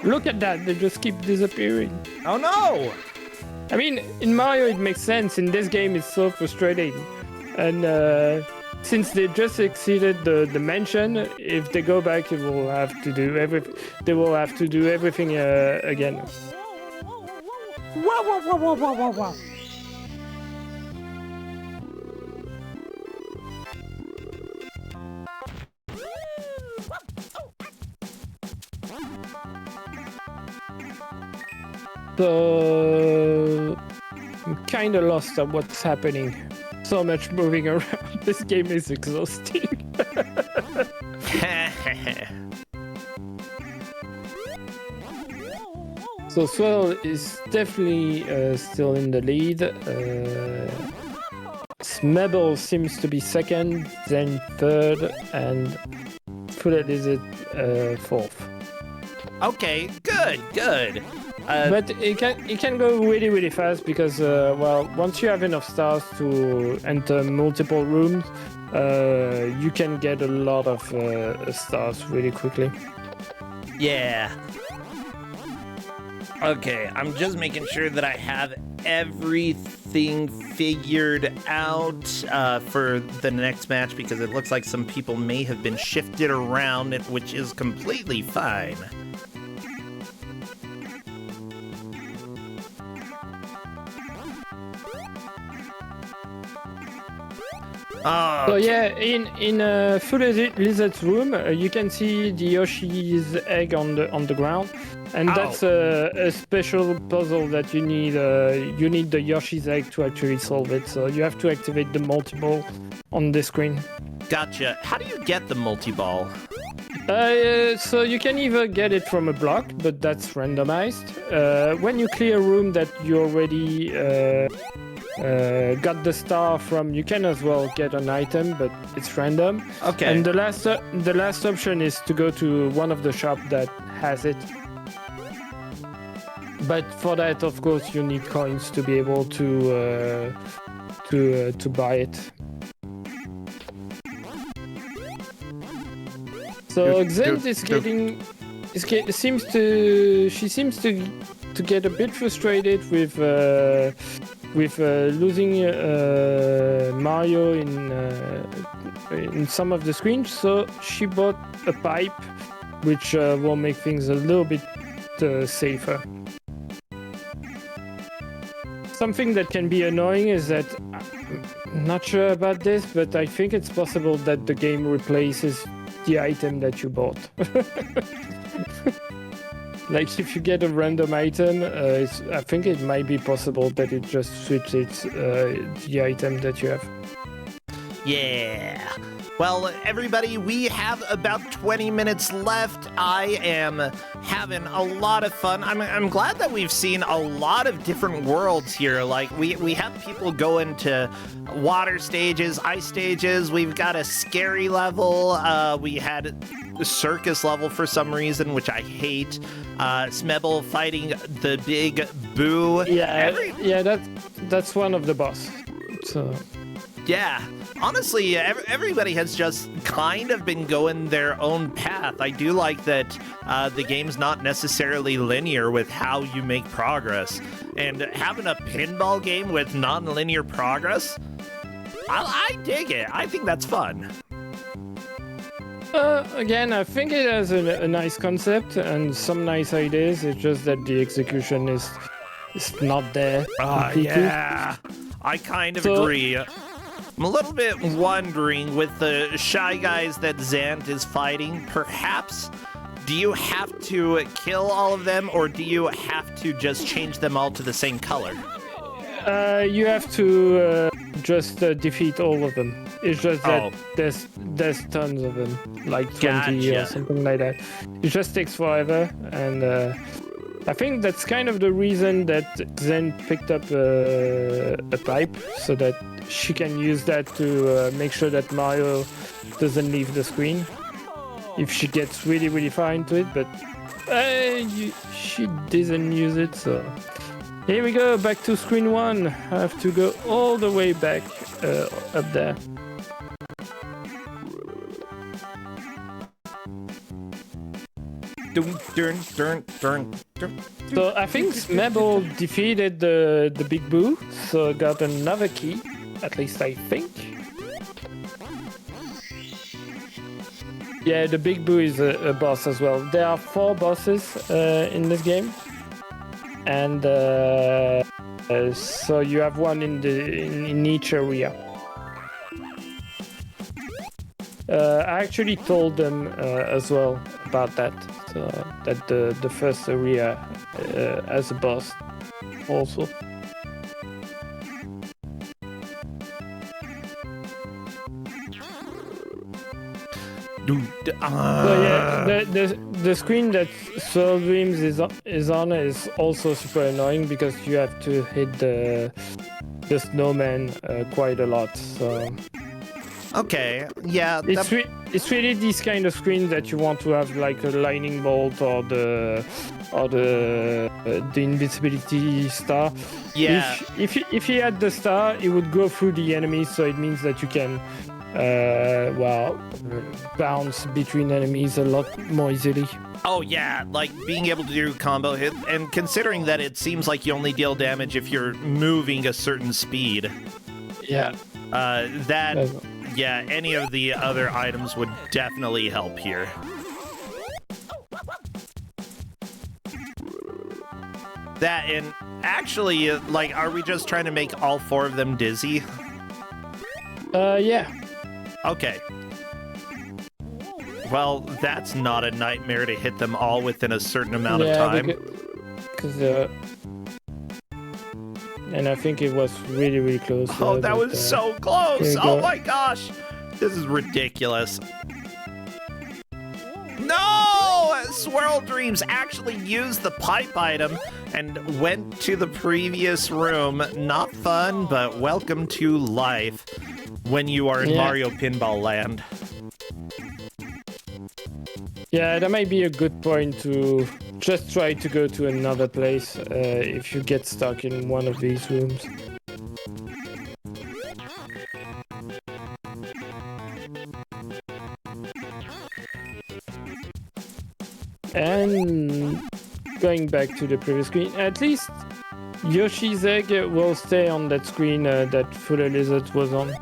Look at that, they just keep disappearing. Oh no! I mean, in Mario it makes sense. In this game it's so frustrating. And since they just exceeded the mansion, if they go back, they will have to do everything again. Wow. So I'm kind of lost at what's happening. So much moving around. This game is exhausting. So Swirl is definitely still in the lead. Smebble seems to be second, then third, and Full Lizard fourth. Okay, good. But it can go really, really fast because, well, once you have enough stars to enter multiple rooms, you can get a lot of stars really quickly. Yeah. Okay, I'm just making sure that I have everything figured out for the next match because it looks like some people may have been shifted around, which is completely fine. So yeah, in Full Lizard's room, you can see the Yoshi's egg on the ground, and that's a special puzzle that you need. You need the Yoshi's egg to actually solve it. So you have to activate the multi-ball on the screen. Gotcha. How do you get the multi-ball? So you can either get it from a block, but that's randomized. When you clear a room that you already got the star from, you can as well get an item, but it's random. Okay. And the last option is to go to one of the shop that has it. But for that, of course, you need coins to be able to buy it. So Xent seems to get a bit frustrated with losing Mario in some of the screens, so she bought a pipe, which will make things a little bit safer. Something that can be annoying is that I'm not sure about this, but I think it's possible that the game replaces the item that you bought. Like if you get a random item, I think it might be possible that it just switches the item that you have. Yeah. Well, everybody, we have about 20 minutes left. I am having a lot of fun. I'm glad that we've seen a lot of different worlds here. Like, we have people go into water stages, ice stages. We've got a scary level. We had the circus level for some reason, which I hate. Smebble fighting the big boo. Yeah, that's one of the boss. So... Yeah, honestly, everybody has just kind of been going their own path. I do like that the game's not necessarily linear with how you make progress. And having a pinball game with non-linear progress, I dig it. I think that's fun. Again, I think it has a nice concept and some nice ideas. It's just that the execution is not there completely. Yeah, I kind of agree. I'm a little bit wondering with the Shy Guys that Xant is fighting, perhaps, do you have to kill all of them or do you have to just change them all to the same color? You have to just defeat all of them. It's just that there's tons of them, like 20 or something like that. It just takes forever, and I think that's kind of the reason that Xant picked up a pipe, so that she can use that to make sure that Mario doesn't leave the screen if she gets really, really far into it, but she doesn't use it, so... Here we go, back to screen one. I have to go all the way back up there. So I think Smebble defeated the Big Boo, so got another key, at least I think. Yeah, the Big Boo is a boss as well. There are 4 bosses in this game. And so you have one in each area. I actually told them as well about that, so that the first area has a boss also. So yeah, the screen that Soul Dreams is on is also super annoying because you have to hit the snowman quite a lot. So Okay, yeah. it's really this kind of screen that you want to have like a lightning bolt or the invisibility star. Yeah. If he had the star, it would go through the enemies, so it means that you can bounce between enemies a lot more easily. Oh yeah, like being able to do combo hit, and considering that it seems like you only deal damage if you're moving a certain speed. Yeah. Yeah, any of the other items would definitely help here. That, and actually, like, are we just trying to make all 4 of them dizzy? Yeah. Okay. Well, that's not a nightmare to hit them all within a certain amount of time. Because and I think it was really, really close. Oh, that was so close! Oh my gosh! This is ridiculous. No! Swirl Dreams actually used the pipe item and went to the previous room. Not fun, but welcome to life when you are in Mario Pinball Land. Yeah, that might be a good point to just try to go to another place if you get stuck in one of these rooms. And going back to the previous screen, at least Yoshi's egg will stay on that screen that Fuller Lizard was on.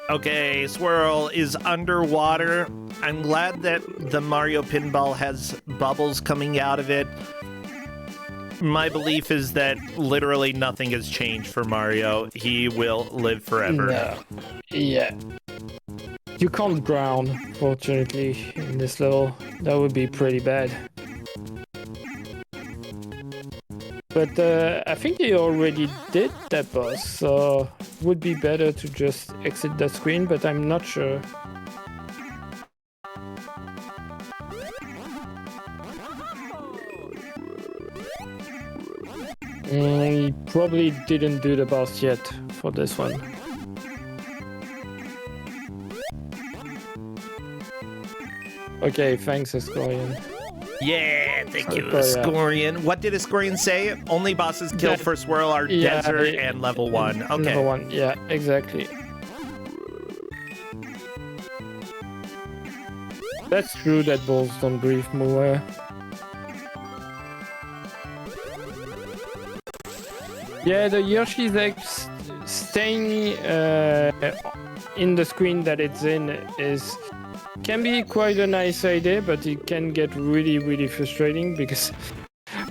Okay, Swirl is underwater. I'm glad that the Mario Pinball has bubbles coming out of it. My belief is that literally nothing has changed for Mario. He will live forever. No. Yeah. You can't drown, fortunately, in this level. That would be pretty bad. But I think he already did that boss, so it would be better to just exit that screen, but I'm not sure. He probably didn't do the boss yet for this one. Okay, thanks, Ascorian. Yeah, thank you, Ascorian. What did Ascorian say? Only bosses killed for Swirl are Desert and Level 1. Okay. Level 1, yeah, exactly. That's true that balls don't breathe more. Yeah, the Yoshi's egg staying in the screen that it's in can be quite a nice idea, but it can get really, really frustrating because,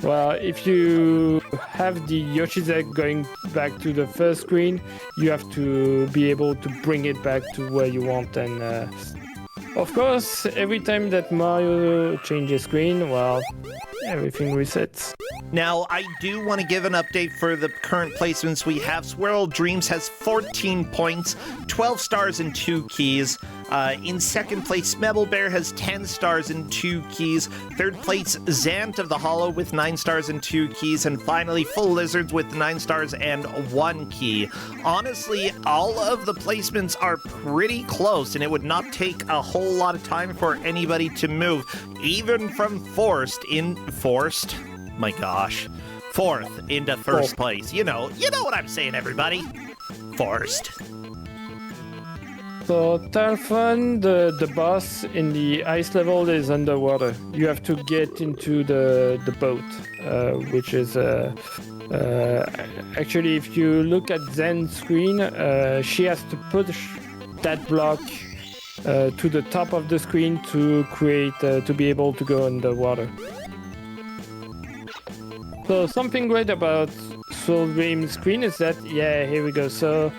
well, if you have the Yoshi's egg going back to the first screen, you have to be able to bring it back to where you want. And of course, every time that Mario changes screen, well, everything resets. Now, I do want to give an update for the current placements we have. Swirl Dreams has 14 points, 12 stars and 2 keys. In second place, Smebble Bear has 10 stars and 2 keys. Third place, Zant of the Hollow with 9 stars and 2 keys. And finally, Full Lizards with 9 stars and 1 key. Honestly, all of the placements are pretty close, and it would not take a whole lot of time for anybody to move, even from fourth into first place. You know what I'm saying, everybody. Forced. So Tarfan, the boss in the ice level, is underwater. You have to get into the boat, which is actually, if you look at Zen's screen, she has to push that block to the top of the screen to create to be able to go underwater. So something great about Soul Dream's screen is that, yeah, here we go. So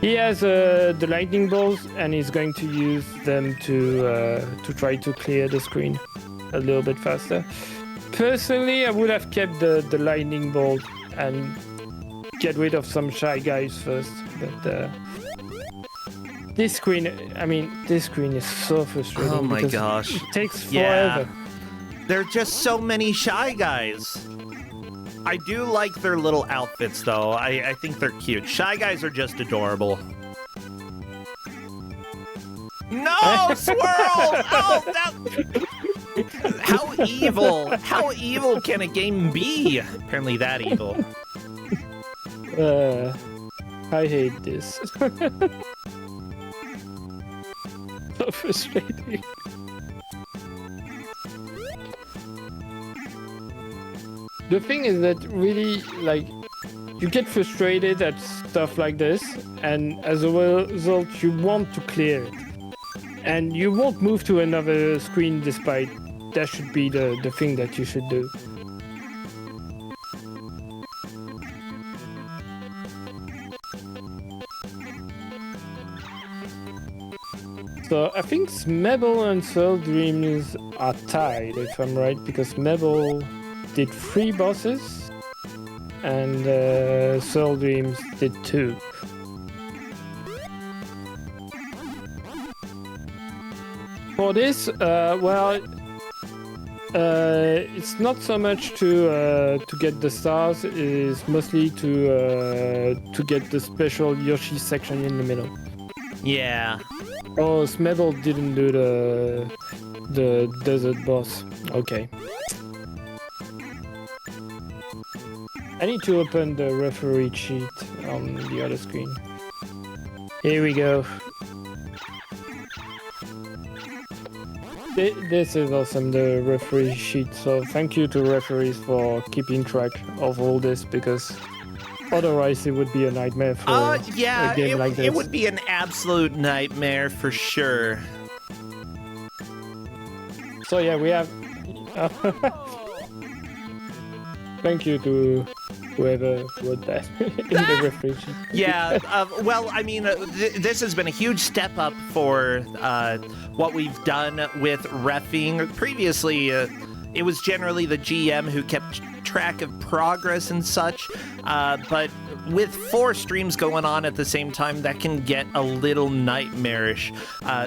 he has the lightning bolts, and he's going to use them to try to clear the screen a little bit faster. Personally, I would have kept the lightning bolt and get rid of some shy guys first. But this screen is so frustrating. Oh my because gosh. it takes Yeah. forever. There are just so many Shy Guys. I do like their little outfits, though. I think they're cute. Shy Guys are just adorable. No, Swirl! Oh, that... How evil? How evil can a game be? Apparently that evil. I hate this. So frustrating. The thing is that really, like, you get frustrated at stuff like this, and as a result, you want to clear it. And you won't move to another screen despite that should be the thing that you should do. So I think Smebble and Soul Dreams are tied, if I'm right, because Smebble did 3 bosses and Soul Dreams did 2. For this, it's not so much to get the stars. It's mostly to get the special Yoshi section in the middle. Yeah. Oh, Smebble didn't do the desert boss. Okay. I need to open the referee sheet on the other screen. Here we go. This is awesome, the referee sheet. So thank you to referees for keeping track of all this, because otherwise it would be a nightmare for a game like this. It would be an absolute nightmare for sure. So yeah, we have... Thank you to whoever wrote that in the referee sheet. Yeah, well, I mean, this has been a huge step up for what we've done with reffing. Previously, it was generally the GM who kept track of progress and such, but with 4 streams going on at the same time, that can get a little nightmarish.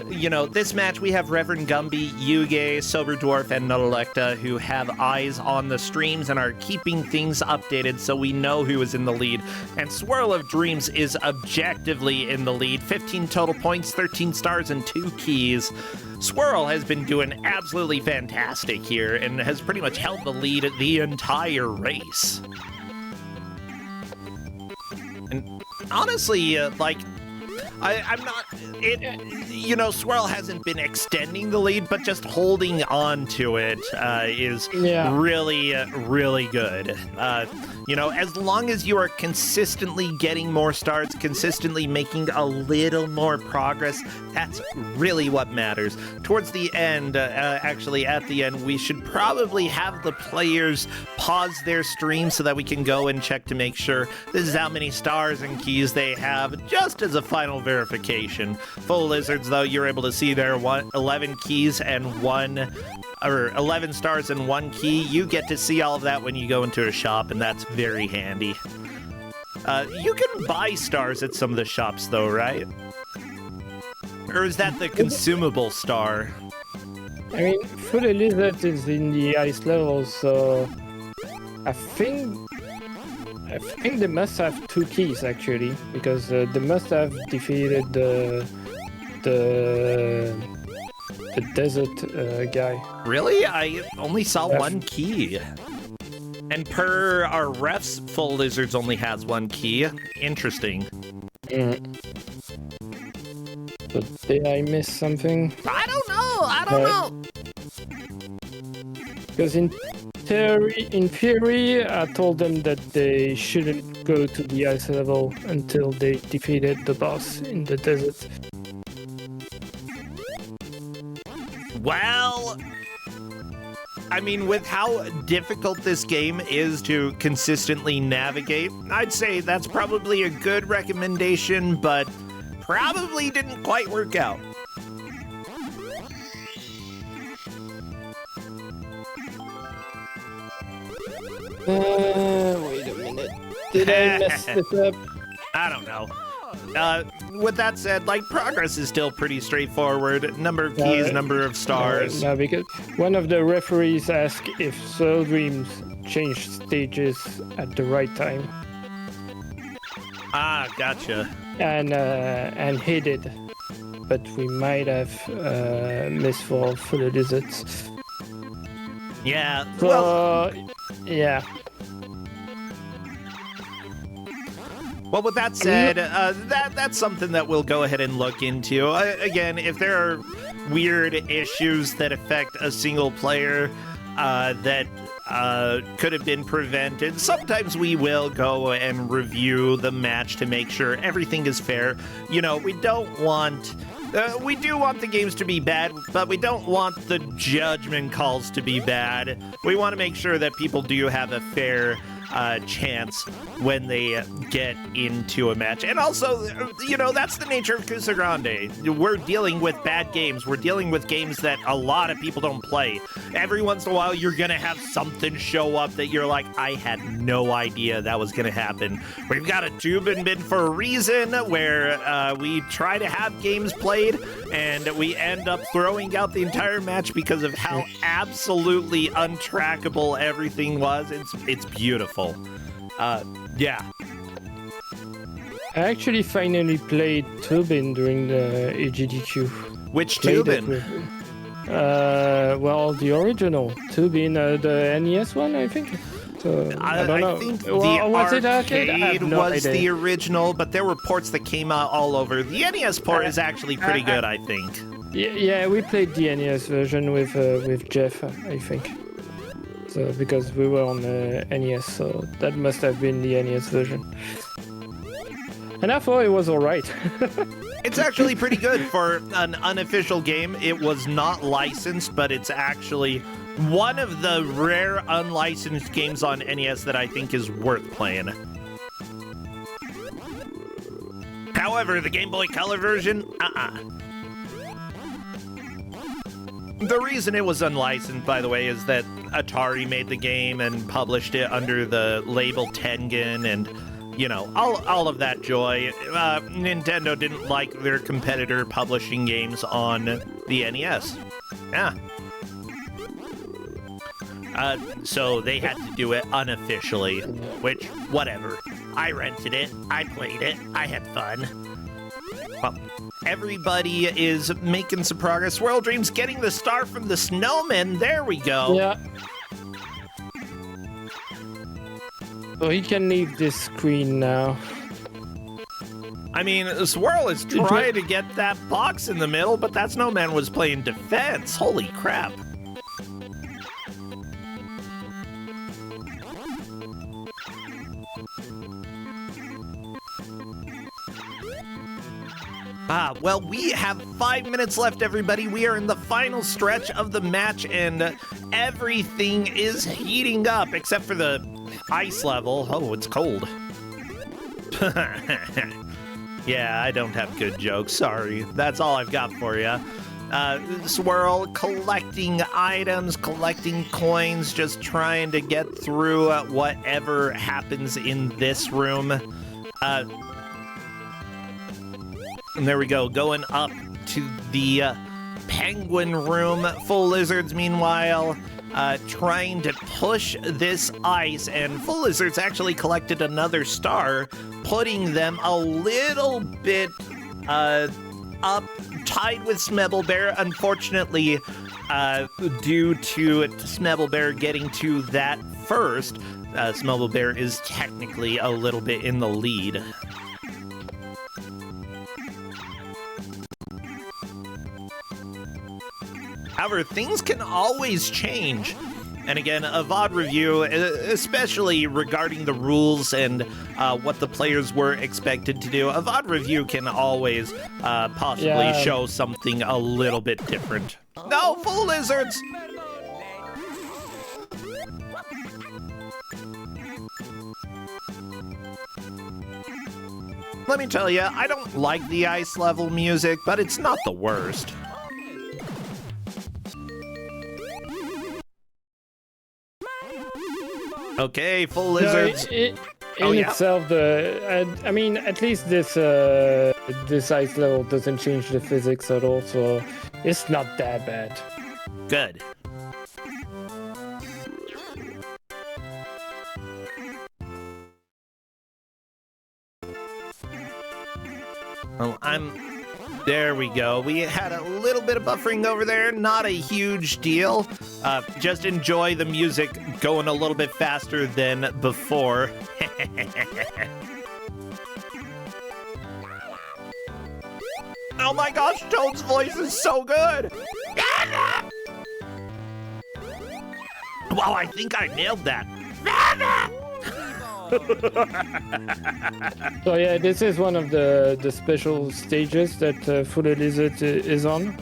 You know, this match we have Reverend Gumby, Yuge, Sober Dwarf, and Nuttalecta who have eyes on the streams and are keeping things updated so we know who is in the lead. And Swirl of Dreams is objectively in the lead. 15 total points, 13 stars, and 2 keys. Swirl has been doing absolutely fantastic here and has pretty much held the lead the entire race. And honestly, I'm not... You know, Swirl hasn't been extending the lead, but just holding on to it is really, really good. You know, as long as you are consistently getting more starts, consistently making a little more progress, that's really what matters. Towards the end, actually at the end, we should probably have the players pause their stream so that we can go and check to make sure this is how many stars and keys they have, just as a final verification. Full Lizards, though, you're able to see there 11 keys and 11 stars and 1 key. You get to see all of that when you go into a shop, and that's very handy. You can buy stars at some of the shops, though, right? Or is that the consumable star? I mean, Full Lizard is in the ice level, so I think they must have 2 keys actually, because they must have defeated the desert guy. Really? I only saw 1 key. And per our refs, Full Lizards only has 1 key. Interesting. But did I miss something? I don't know. Because in theory, I told them that they shouldn't go to the ice level until they defeated the boss in the desert. Well, I mean, with how difficult this game is to consistently navigate, I'd say that's probably a good recommendation, but probably didn't quite work out. Wait a minute. Did I mess this up? I don't know. With that said, like, progress is still pretty straightforward. Number of keys, number of stars. No, because one of the referees asked if Soul Dreams changed stages at the right time. Ah, gotcha. And he did. But we might have missed for the lizards. Yeah, So, well... yeah. Well, with that said, that's something that we'll go ahead and look into. Again, if there are weird issues that affect a single player that could have been prevented, sometimes we will go and review the match to make sure everything is fair. You know, we don't want... we do want the games to be bad, but we don't want the judgment calls to be bad. We want to make sure that people do have a fair chance when they get into a match. And also, you know, that's the nature of Kusogrand8. We're dealing with bad games. We're dealing with games that a lot of people don't play. Every once in a while, you're going to have something show up that you're like, I had no idea that was going to happen. We've got a tube and bin for a reason where we try to have games played and we end up throwing out the entire match because of how absolutely untrackable everything was. It's beautiful. Yeah. I actually finally played Tubin during the AGDQ. Which Played Tubin? it with- well, the original Tubin, the NES one, I think. So, I don't know. I think the was it arcade? I arcade have no was idea. the original, but there were ports that came out all over. The NES port is actually pretty good, I think. Yeah, we played the NES version with Jeff, I think. So because we were on the NES, so that must have been the NES version. And I thought it was alright. It's actually pretty good for an unofficial game. It was not licensed, but it's actually one of the rare unlicensed games on NES that I think is worth playing. However, the Game Boy Color version, The reason it was unlicensed, by the way, is that Atari made the game and published it under the label Tengen and, you know, all of that joy. Nintendo didn't like their competitor publishing games on the NES. Yeah. So they had to do it unofficially, which, whatever. I rented it, I played it, I had fun. Well, everybody is making some progress. Swirl Dreams getting the star from the snowman. There we go. Yeah. So he can leave this screen now. I mean, Swirl is trying to get that box in the middle, but that snowman was playing defense. Holy crap. Well, we have 5 minutes left, everybody. We are in the final stretch of the match, and everything is heating up, except for the ice level. Oh, it's cold. Yeah, I don't have good jokes. Sorry. That's all I've got for you. Swirl collecting items, collecting coins, just trying to get through whatever happens in this room. And there we go, going up to the penguin room. Full Lizards, meanwhile, trying to push this ice, and Full Lizards actually collected another star, putting them a little bit up, tied with Smebelbear. Unfortunately, due to Smebelbear getting to that first, Smebelbear is technically a little bit in the lead. However, things can always change. And again, a VOD review, especially regarding the rules and what the players were expected to do, a VOD review can always possibly show something a little bit different. No, Full Lizards! Let me tell you, I don't like the ice level music, but it's not the worst. Okay, Full Lizards. in itself, I mean, at least this ice level doesn't change the physics at all, so it's not that bad. Good. Well, there we go. We had a little bit of buffering over there. Not a huge deal. Just enjoy the music going a little bit faster than before. Oh my gosh, Toad's voice is so good. Wow, I think I nailed that. So yeah, this is one of the special stages that Fully Lizard is on.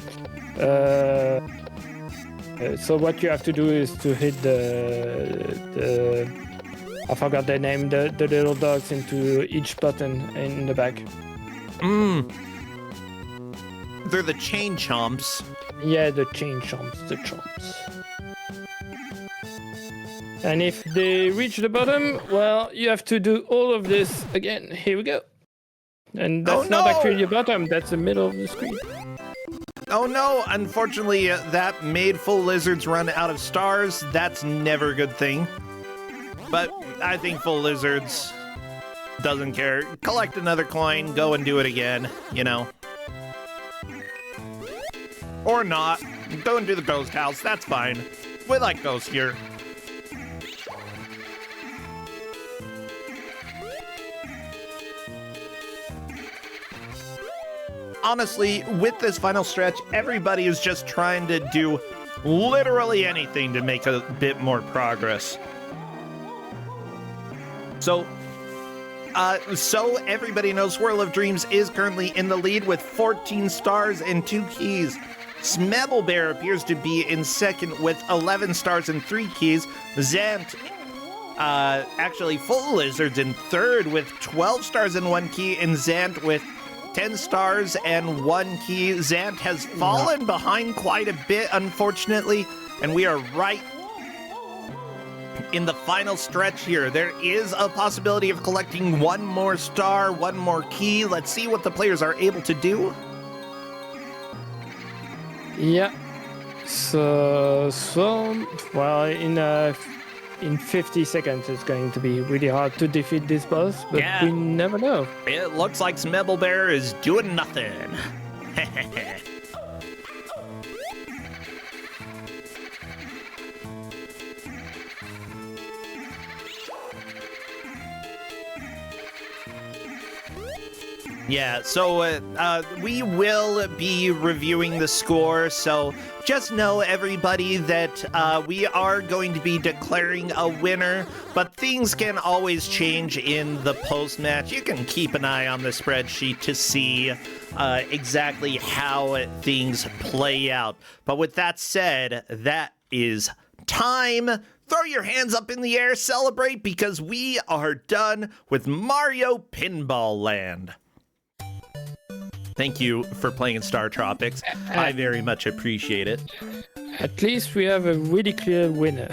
So what you have to do is to hit the I forgot their name, the little dogs into each button in the back. They're the chain chomps. Yeah, the chain chomps, the chomps. And if they reach the bottom, well, you have to do all of this again. Here we go. And that's not actually the bottom, that's the middle of the screen. Oh no, unfortunately, that made Full Lizards run out of stars. That's never a good thing. But I think Full Lizards doesn't care. Collect another coin, go and do it again, you know. Or not. Go and do the ghost house, that's fine. We like ghosts here. Honestly, with this final stretch, everybody is just trying to do literally anything to make a bit more progress. So everybody knows Swirl of Dreams is currently in the lead with 14 stars and 2 keys. Smebble Bear appears to be in second with 11 stars and 3 keys. Zant, actually Full Lizards in third with 12 stars and 1 key, and Zant with 10 stars and 1 key. Zant has fallen behind quite a bit, unfortunately, and we are right in the final stretch here. There is a possibility of collecting 1 more star, 1 more key. Let's see what the players are able to do. Yeah. So well, in 50 seconds, it's going to be really hard to defeat this boss, but we never know. It looks like Smebble Bear is doing nothing. Yeah, so we will be reviewing the score, so just know, everybody, that we are going to be declaring a winner, but things can always change in the post-match. You can keep an eye on the spreadsheet to see exactly how things play out. But with that said, that is time. Throw your hands up in the air, celebrate, because we are done with Mario Pinball Land. Thank you for playing in Star Tropics. I very much appreciate it. At least we have a really clear winner.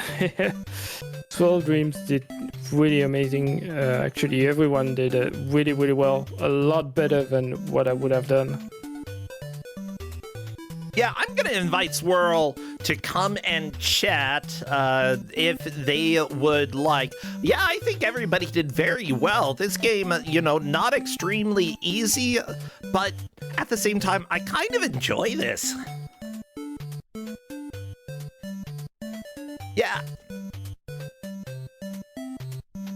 Swirl Dreams did really amazing. Actually, everyone did really, really well. A lot better than what I would have done. Yeah, I'm going to invite Swirl to come and chat if they would like. Yeah, I think everybody did very well. This game, you know, not extremely easy, but at the same time, I kind of enjoy this. Yeah.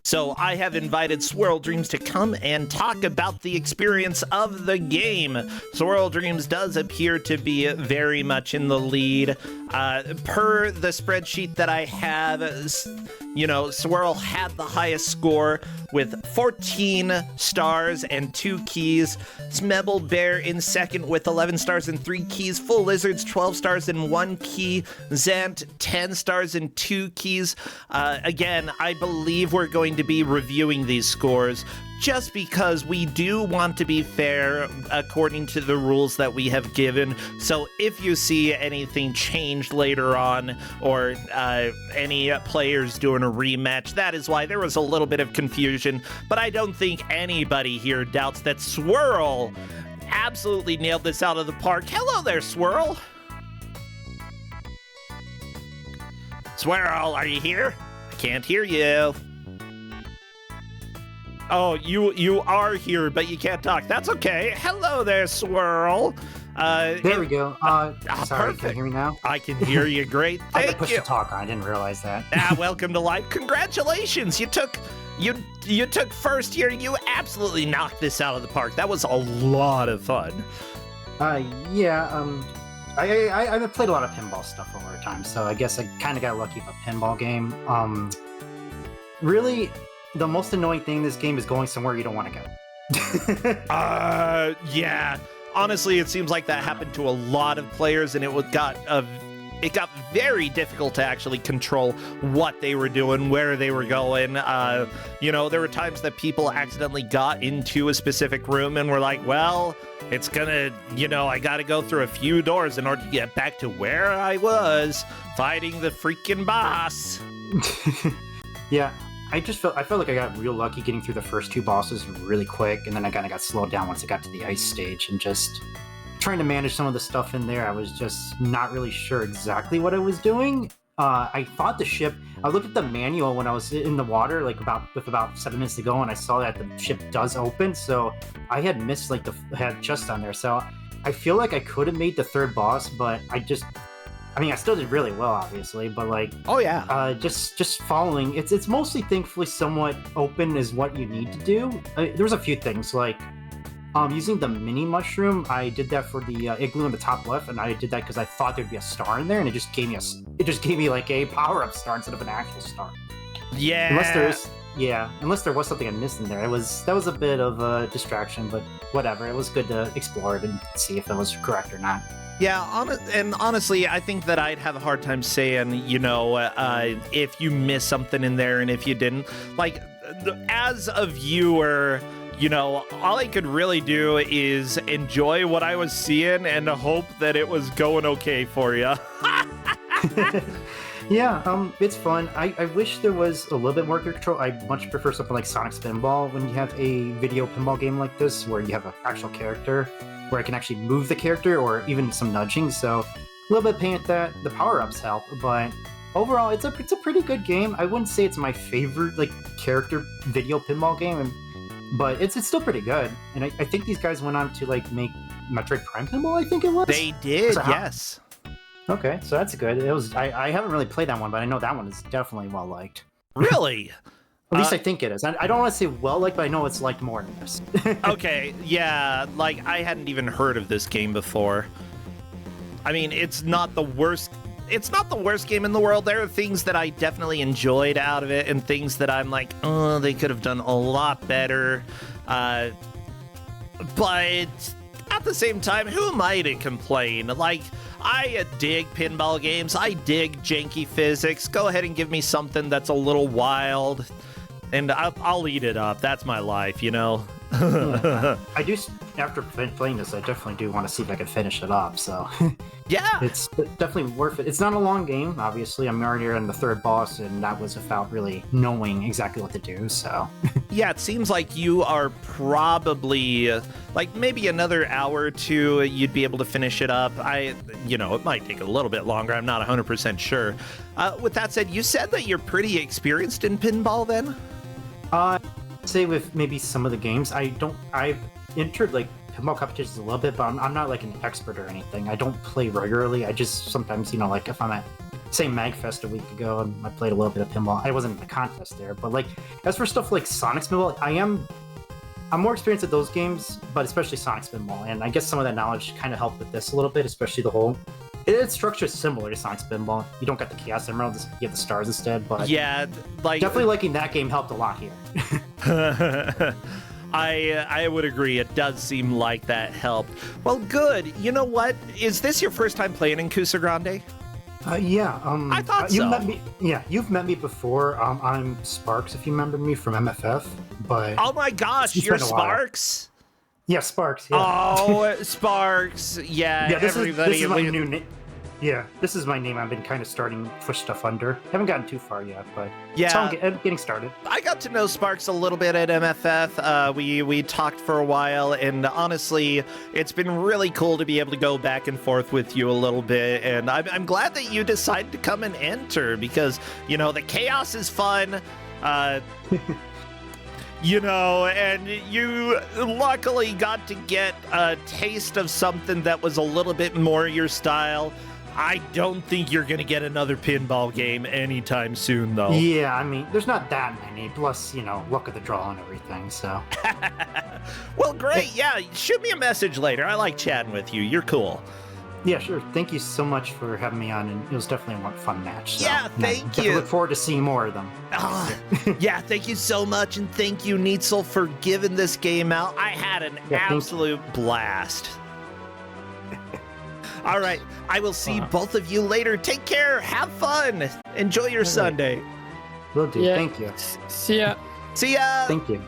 So I have invited Swirl Dreams to come and talk about the experience of the game. Swirl Dreams does appear to be very much in the lead. Per the spreadsheet that I have, you know, Swirl had the highest score with 14 stars and 2 keys. Smebble Bear in second with 11 stars and 3 keys. Full Lizards 12 stars and 1 key. Zant 10 stars and 2 keys. Again, I believe we're going to be reviewing these scores. just because we do want to be fair according to the rules that we have given. So if you see anything change later on, or any players doing a rematch, that is why there was a little bit of confusion. But I don't think anybody here doubts that Swirl absolutely nailed this out of the park. Hello there, Swirl. Swirl, are you here? I can't hear you. Oh, you are here, but you can't talk. That's okay. Hello there, Swirl. There we go. Sorry, perfect. can you hear me now? I can hear you great. I got Thank pushed you. to talk on. I didn't realize that. Welcome to life. Congratulations. You took first here. You absolutely knocked this out of the park. That was a lot of fun. Yeah. I've played a lot of pinball stuff over time, so I guess I kind of got lucky with a pinball game. Really, the most annoying thing in this game is going somewhere you don't want to go. Yeah. Honestly, it seems like that happened to a lot of players, and it got very difficult to actually control what they were doing, where they were going. There were times that people accidentally got into a specific room and were like, well, it's gonna, I gotta go through a few doors in order to get back to where I was fighting the freaking boss. Yeah. I felt like I got real lucky getting through the first two bosses really quick, and then I kind of got slowed down once I got to the ice stage, and just trying to manage some of the stuff in there. I was just not really sure exactly what I was doing. I fought the ship. I looked at the manual when I was in the water, with about 7 minutes to go, and I saw that the ship does open. So I had missed had chest on there. So I feel like I could have made the third boss, but I still did really well, obviously, but oh yeah, just following. It's mostly, thankfully, somewhat open is what you need to do. There was a few things using the mini mushroom. I did that for the igloo in the top left, and I did that because I thought there'd be a star in there, and it just gave me like a power-up star instead of an actual star. Yeah. Unless there was something I missed in there. That was a bit of a distraction, but whatever. It was good to explore it and see if it was correct or not. Yeah, honestly, I think that I'd have a hard time saying, if you missed something in there and if you didn't. As a viewer, all I could really do is enjoy what I was seeing and hope that it was going okay for you. Yeah, it's fun. I wish there was a little bit more control. I much prefer something like Sonic Pinball when you have a video pinball game like this, where you have an actual character, where I can actually move the character, or even some nudging. So a little bit of pain at that. The power-ups help, but overall, it's a pretty good game. I wouldn't say it's my favorite character video pinball game, but it's still pretty good. And I think these guys went on to make Metroid Prime Pinball. I think it was. They did, yes. Okay, so that's good. It was. I haven't really played that one, but I know that one is definitely well liked. Really? At least I think it is. I don't want to say well liked, but I know it's liked more than this. Okay, yeah. I hadn't even heard of this game before. I mean, it's not the worst. It's not the worst game in the world. There are things that I definitely enjoyed out of it, and things that I'm like, oh, they could have done a lot better. But at the same time, who am I to complain? I dig pinball games. I dig janky physics. Go ahead and give me something that's a little wild, and I'll eat it up. That's my life, Yeah. I do. After playing this, I definitely do want to see if I can finish it up. So yeah, it's definitely worth it. It's not a long game, obviously. I'm already on the third boss, and that was without really knowing exactly what to do. So yeah, it seems like you are probably maybe another hour or two. You'd be able to finish it up. It might take a little bit longer. I'm not 100% sure. With that said, you said that you're pretty experienced in pinball, then? Say with maybe some of the games. I've entered pinball competitions a little bit, but I'm not an expert or anything. I don't play regularly. I just sometimes, if I'm at, say, MagFest a week ago, and I played a little bit of pinball. I wasn't in the contest there, but as for stuff like Sonic's Pinball, I'm more experienced at those games, but especially Sonic's Pinball, and I guess some of that knowledge kind of helped with this a little bit, especially the whole. Its structure is similar to Sonic's Pinball. You don't got the Chaos Emeralds, you have the stars instead, but yeah, definitely liking that game helped a lot here. I would agree. It does seem like that helped. Well, good. You know what? Is this your first time playing in Kusogrand8? Yeah. I thought you've so. Met me, yeah, you've met me before. I'm Sparks, if you remember me from MFF. But Oh my gosh, it's you're been a while. Sparks? Yeah, Sparks. Yeah. Oh, Sparks. Yeah, yeah. This everybody. is my new name. Yeah, this is my name. I've been kind of starting to push stuff under. Haven't gotten too far yet, but Yeah. I'm getting started. I got to know Sparks a little bit at MFF. We talked for a while, and honestly, it's been really cool to be able to go back and forth with you a little bit. And I'm glad that you decided to come and enter because, you know, the chaos is fun. You know, and you luckily got to get a taste of something that was a little bit more your style. I don't think you're going to get another pinball game anytime soon, though. Yeah, I mean, there's not that many. Plus, you know, luck of the draw and everything. So. Well, great. Yeah, shoot me a message later. I like chatting with you. You're cool. Yeah, sure. Thank you so much for having me on, and it was definitely a fun match. So, Yeah, and I thank definitely you. Look forward to seeing more of them. Yeah, thank you so much, and thank you, Neitzel, for giving this game out. I had an absolute blast. All right, I will see both of you later. Take care. Have fun. Enjoy your Sunday. Will do. Yeah. Thank you. See ya. See ya. Thank you.